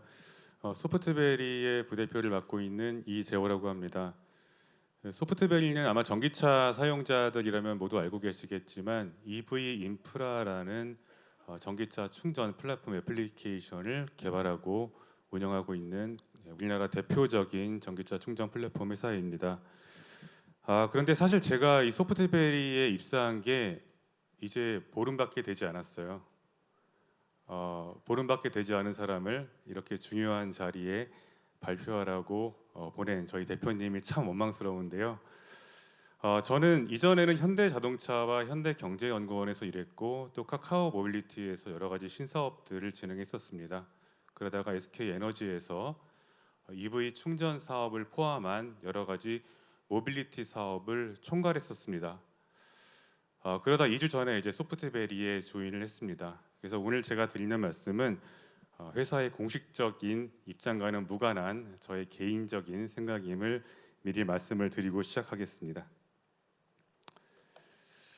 소프트베리의 부대표를 맡고 있는 이재호라고 합니다. 소프트베리는 아마 전기차 사용자들이라면 모두 알고 계시겠지만 EV 인프라라는 전기차 충전 플랫폼 애플리케이션을 개발하고 운영하고 있는 우리나라 대표적인 전기차 충전 플랫폼 회사입니다. 그런데 사실 제가 이 소프트베리에 입사한 게 이제 보름밖에 되지 않았어요. 보름밖에 되지 않은 사람을 이렇게 중요한 자리에 발표하라고 보낸 저희 대표님이 참 원망스러운데요. 저는 이전에는 현대자동차와 현대경제연구원에서 일했고 또 카카오 모빌리티에서 여러 가지 신사업들을 진행했었습니다. 그러다가 SK에너지에서 EV 충전 사업을 포함한 여러 가지 모빌리티 사업을 총괄했었습니다. 그러다 2주 전에 이제 소프트베리에 조인을 했습니다. 그래서 오늘 제가 드리는 말씀은 회사의 공식적인 입장과는 무관한 저의 개인적인 생각임을 미리 말씀을 드리고 시작하겠습니다.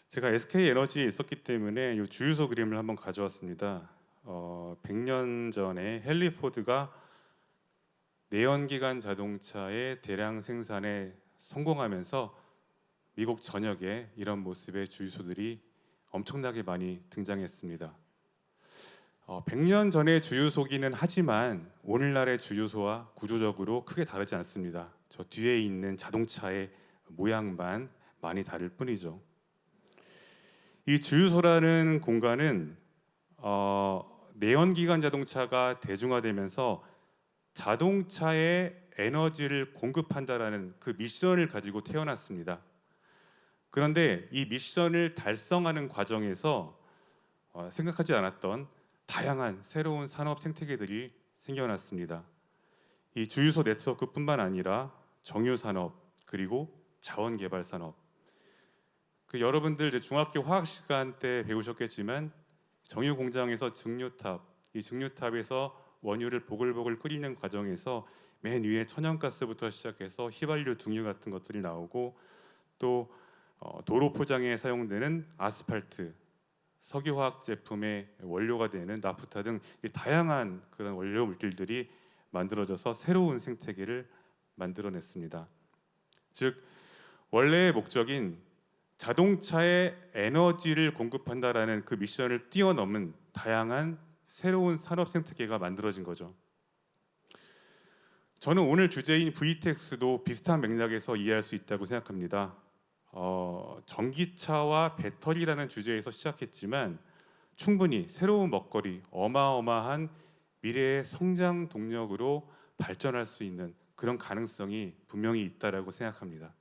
제가 SK에너지에 있었기 때문에 이 주유소 그림을 한번 가져왔습니다. 100년 전에 헨리 포드가 내연기관 자동차의 대량 생산에 성공하면서 미국 전역에 이런 모습의 주유소들이 엄청나게 많이 등장했습니다. 100년 전의 주유소기는 하지만 오늘날의 주유소와 구조적으로 크게 다르지 않습니다. 저 뒤에 있는 자동차의 모양만 많이 다를 뿐이죠. 이 주유소라는 공간은 내연기관 자동차가 대중화되면서 자동차에 에너지를 공급한다라는 그 미션을 가지고 태어났습니다. 그런데 이 미션을 달성하는 과정에서 생각하지 않았던 다양한 새로운 산업 생태계들이 생겨났습니다. 이 주유소 네트워크뿐만 아니라 정유 산업 그리고 자원 개발 산업. 여러분들 이제 중학교 화학 시간 때 배우셨겠지만 정유 공장에서 증류탑, 이 증류탑에서 원유를 보글보글 끓이는 과정에서 맨 위에 천연가스부터 시작해서 휘발유 등유 같은 것들이 나오고 또 도로 포장에 사용되는 아스팔트, 석유화학 제품의 원료가 되는 나프타 등 다양한 그런 원료 물질들이 만들어져서 새로운 생태계를 만들어냈습니다. 즉 원래의 목적인 자동차에 에너지를 공급한다라는 그 미션을 뛰어넘은 다양한 새로운 산업 생태계가 만들어진 거죠. 저는 오늘 주제인 VTX도 비슷한 맥락에서 이해할 수 있다고 생각합니다. 전기차와 배터리라는 주제에서 시작했지만 충분히 새로운 먹거리, 어마어마한 미래의 성장 동력으로 발전할 수 있는 그런 가능성이 분명히 있다라고 생각합니다.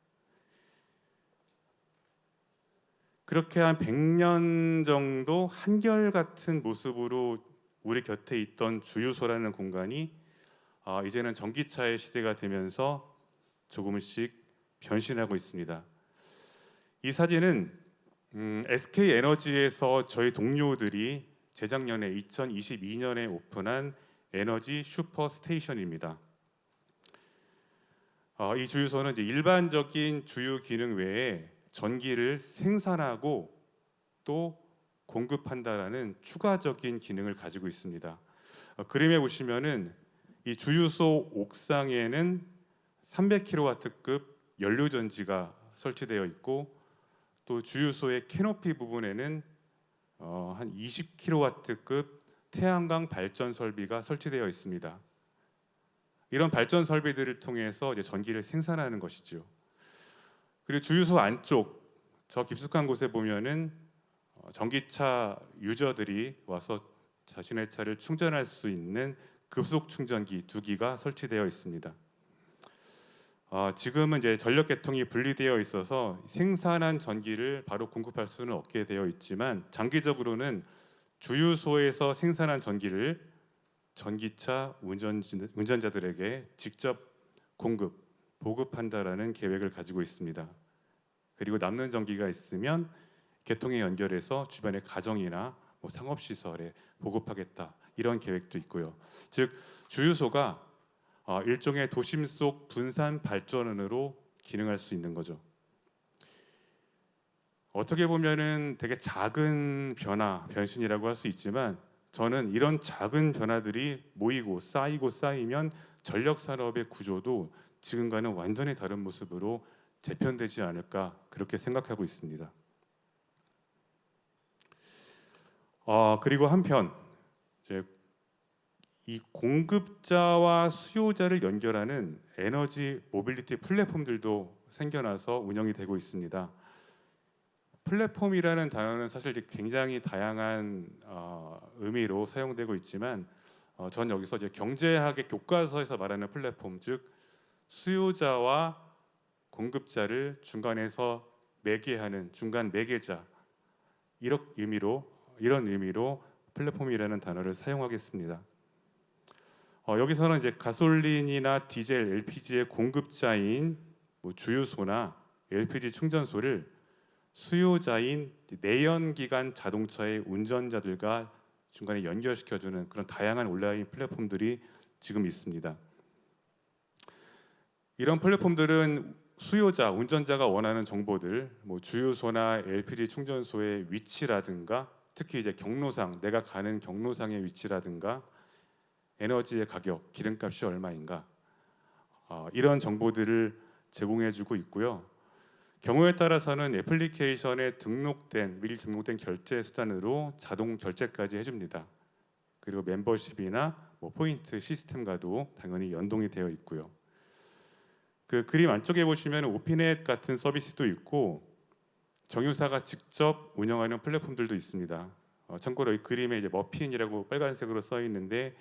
그렇게 한 100년 정도 한결같은 모습으로 우리 곁에 있던 주유소라는 공간이 이제는 전기차의 시대가 되면서 조금씩 변신하고 있습니다. 이 사진은 SK에너지에서 저희 동료들이 재작년에 2022년에 오픈한 에너지 슈퍼스테이션입니다. 이 주유소는 이제 일반적인 주유 기능 외에 전기를 생산하고 또 공급한다라는 추가적인 기능을 가지고 있습니다. 그림에 보시면은 이 주유소 옥상에는 300kW급 연료전지가 설치되어 있고 또 주유소의 캐노피 부분에는 한 20kW급 태양광 발전 설비가 설치되어 있습니다. 이런 발전 설비들을 통해서 이제 전기를 생산하는 것이죠. 그리고 주유소 안쪽 저 깊숙한 곳에 보면은 전기차 유저들이 와서 자신의 차를 충전할 수 있는 급속 충전기 2기가 설치되어 있습니다. 지금은 이제 전력 계통이 분리되어 있어서 생산한 전기를 바로 공급할 수는 없게 되어 있지만 장기적으로는 주유소에서 생산한 전기를 전기차 운전자들에게 직접 보급한다라는 계획을 가지고 있습니다. 그리고 남는 전기가 있으면 계통에 연결해서 주변의 가정이나 상업시설에 보급하겠다 이런 계획도 있고요. 즉 주유소가 일종의 도심 속 분산 발전원으로 기능할 수 있는 거죠. 어떻게 보면은 되게 작은 변신이라고 할 수 있지만 저는 이런 작은 변화들이 모이고 쌓이면 전력 산업의 구조도 지금과는 완전히 다른 모습으로 재편되지 않을까 그렇게 생각하고 있습니다. 그리고 한편 이제 이 공급자와 수요자를 연결하는 에너지 모빌리티 플랫폼들도 생겨나서 운영이 되고 있습니다. 플랫폼이라는 단어는 사실 굉장히 다양한 의미로 사용되고 있지만 전 여기서 이제 경제학의 교과서에서 말하는 플랫폼, 즉 수요자와 공급자를 중간에서 매개하는 중간 매개자 이런 의미로 플랫폼이라는 단어를 사용하겠습니다. 여기서는 이제 가솔린이나 디젤, LPG의 공급자인 뭐 주유소나 LPG 충전소를 수요자인 내연기관 자동차의 운전자들과 중간에 연결시켜주는 그런 다양한 온라인 플랫폼들이 지금 있습니다. 이런 플랫폼들은 수요자, 운전자가 원하는 정보들, 뭐 주유소나 LPG 충전소의 위치라든가, 특히 이제 경로상, 내가 가는 경로상의 위치라든가, 에너지의 가격, 기름값이 얼마인가, 이런 정보들을 제공해주고 있고요. 경우에 따라서는 애플리케이션에 미리 등록된 결제 수단으로 자동 결제까지 해줍니다. 그리고 멤버십이나 뭐 포인트 시스템과도 당연히 연동이 되어 있고요. 그 그림 안쪽에 보시면 오피넷 같은 서비스도 있고 정유사가 직접 운영하는 플랫폼들도 있습니다. 참고로 이 그림에 이제 머핀이라고 빨간색으로 써 있는데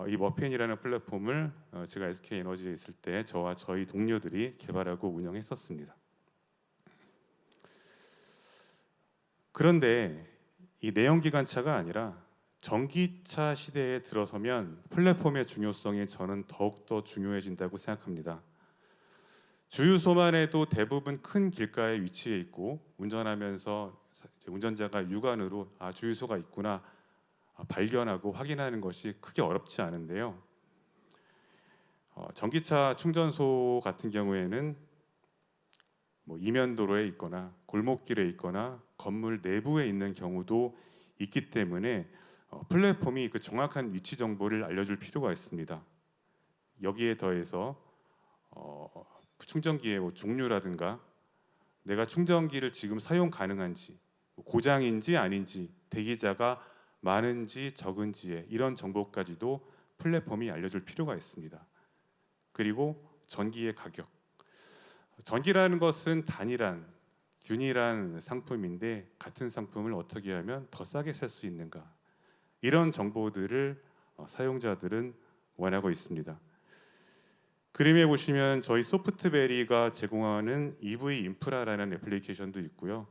이 머핀이라는 플랫폼을 제가 SK에너지에 있을 때 저와 저희 동료들이 개발하고 운영했었습니다. 그런데 이 내연기관차가 아니라 전기차 시대에 들어서면 플랫폼의 중요성이 저는 더욱더 중요해진다고 생각합니다. 주유소만 해도 대부분 큰 길가에 위치해 있고 운전하면서 운전자가 육안으로 주유소가 있구나 발견하고 확인하는 것이 크게 어렵지 않은데요. 전기차 충전소 같은 경우에는 뭐 이면도로에 있거나 골목길에 있거나 건물 내부에 있는 경우도 있기 때문에 플랫폼이 그 정확한 위치 정보를 알려줄 필요가 있습니다. 여기에 더해서 충전기의 뭐 종류라든가 내가 충전기를 지금 사용 가능한지, 고장인지 아닌지, 대기자가 많은지 적은지의 이런 정보까지도 플랫폼이 알려줄 필요가 있습니다. 그리고 전기의 가격. 전기라는 것은 단일한, 균일한 상품인데 같은 상품을 어떻게 하면 더 싸게 살 수 있는가? 이런 정보들을 사용자들은 원하고 있습니다. 그림에 보시면 저희 소프트베리가 제공하는 EV 인프라라는 애플리케이션도 있고요.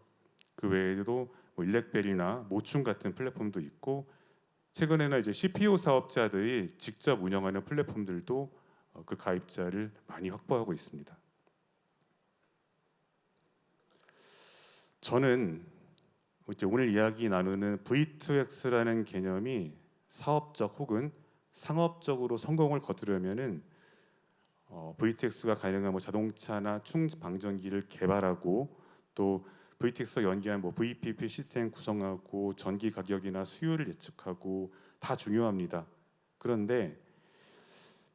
그 외에도 뭐 일렉베리나 모충 같은 플랫폼도 있고 최근에는 이제 CPO 사업자들이 직접 운영하는 플랫폼들도 그 가입자를 많이 확보하고 있습니다. 저는 이제 오늘 이야기 나누는 V2X라는 개념이 사업적 혹은 상업적으로 성공을 거두려면은 VTX가 가능한 뭐 자동차나 충방전기를 개발하고 또 VTX와 연계한 뭐 VPP 시스템 구성하고 전기 가격이나 수요를 예측하고 다 중요합니다. 그런데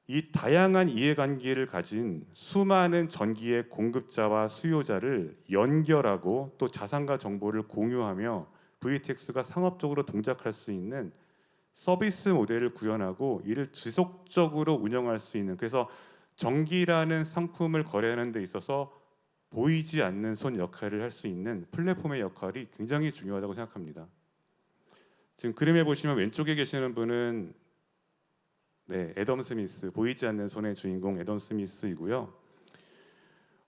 이 다양한 이해관계를 가진 수많은 전기의 공급자와 수요자를 연결하고 또 자산과 정보를 공유하며 VTX가 상업적으로 동작할 수 있는 서비스 모델을 구현하고 이를 지속적으로 운영할 수 있는, 그래서 전기라는 상품을 거래하는 데 있어서 보이지 않는 손 역할을 할 수 있는 플랫폼의 역할이 굉장히 중요하다고 생각합니다. 지금 그림에 보시면 왼쪽에 계시는 분은 애덤 스미스, 보이지 않는 손의 주인공 애덤 스미스이고요.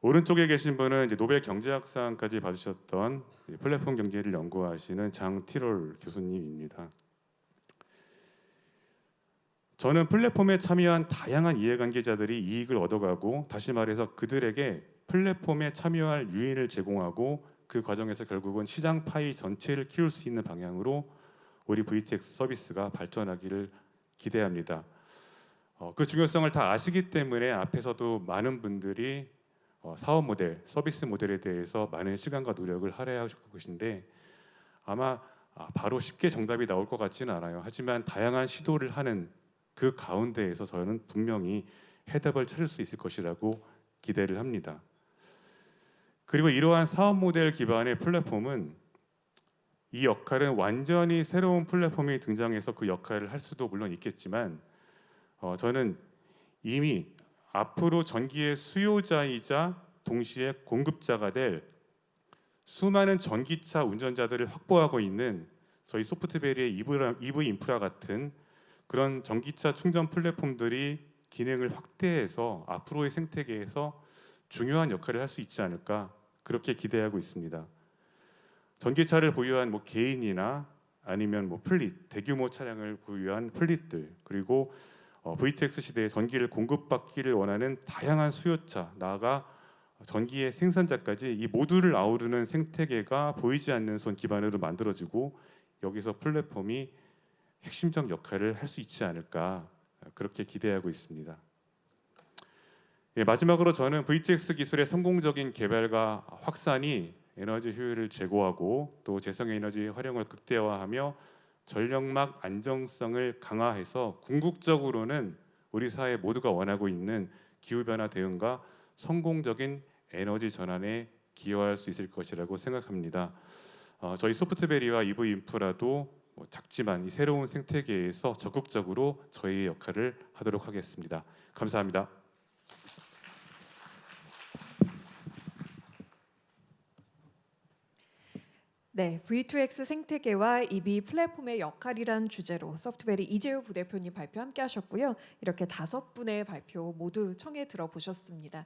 오른쪽에 계신 분은 이제 노벨 경제학상까지 받으셨던 플랫폼 경제를 연구하시는 장 티롤 교수님입니다. 저는 플랫폼에 참여한 다양한 이해관계자들이 이익을 얻어가고, 다시 말해서 그들에게 플랫폼에 참여할 유인을 제공하고 그 과정에서 결국은 시장 파이 전체를 키울 수 있는 방향으로 우리 VTX 서비스가 발전하기를 기대합니다. 그 중요성을 다 아시기 때문에 앞에서도 많은 분들이 사업 모델, 서비스 모델에 대해서 많은 시간과 노력을 할애하셨고 계신데 아마 바로 쉽게 정답이 나올 것 같지는 않아요. 하지만 다양한 시도를 하는 그 가운데에서 저는 분명히 해답을 찾을 수 있을 것이라고 기대를 합니다. 그리고 이러한 사업 모델 기반의 플랫폼은 이 역할은 완전히 새로운 플랫폼이 등장해서 그 역할을 할 수도 물론 있겠지만 저는 이미 앞으로 전기의 수요자이자 동시에 공급자가 될 수많은 전기차 운전자들을 확보하고 있는 저희 소프트베리의 EV 인프라 같은 그런 전기차 충전 플랫폼들이 기능을 확대해서 앞으로의 생태계에서 중요한 역할을 할 수 있지 않을까, 그렇게 기대하고 있습니다. 전기차를 보유한 뭐 개인이나 아니면 뭐 플릿, 대규모 차량을 보유한 플릿들, 그리고 VTX 시대에 전기를 공급받기를 원하는 다양한 수요차, 나아가 전기의 생산자까지 이 모두를 아우르는 생태계가 보이지 않는 손 기반으로 만들어지고 여기서 플랫폼이 핵심적 역할을 할 수 있지 않을까 그렇게 기대하고 있습니다. 예, 마지막으로 저는 VTX 기술의 성공적인 개발과 확산이 에너지 효율을 제고하고 또 재생에너지 활용을 극대화하며 전력막 안정성을 강화해서 궁극적으로는 우리 사회 모두가 원하고 있는 기후변화 대응과 성공적인 에너지 전환에 기여할 수 있을 것이라고 생각합니다. 저희 소프트베리와 EV 인프라도 작지만 이 새로운 생태계에서 적극적으로 저희의 역할을 하도록 하겠습니다. 감사합니다. 네, V2X 생태계와 EV 플랫폼의 역할이란 주제로 소프트베리 이재호 부대표님 발표 함께 하셨고요. 이렇게 5분의 발표 모두 청해 들어보셨습니다.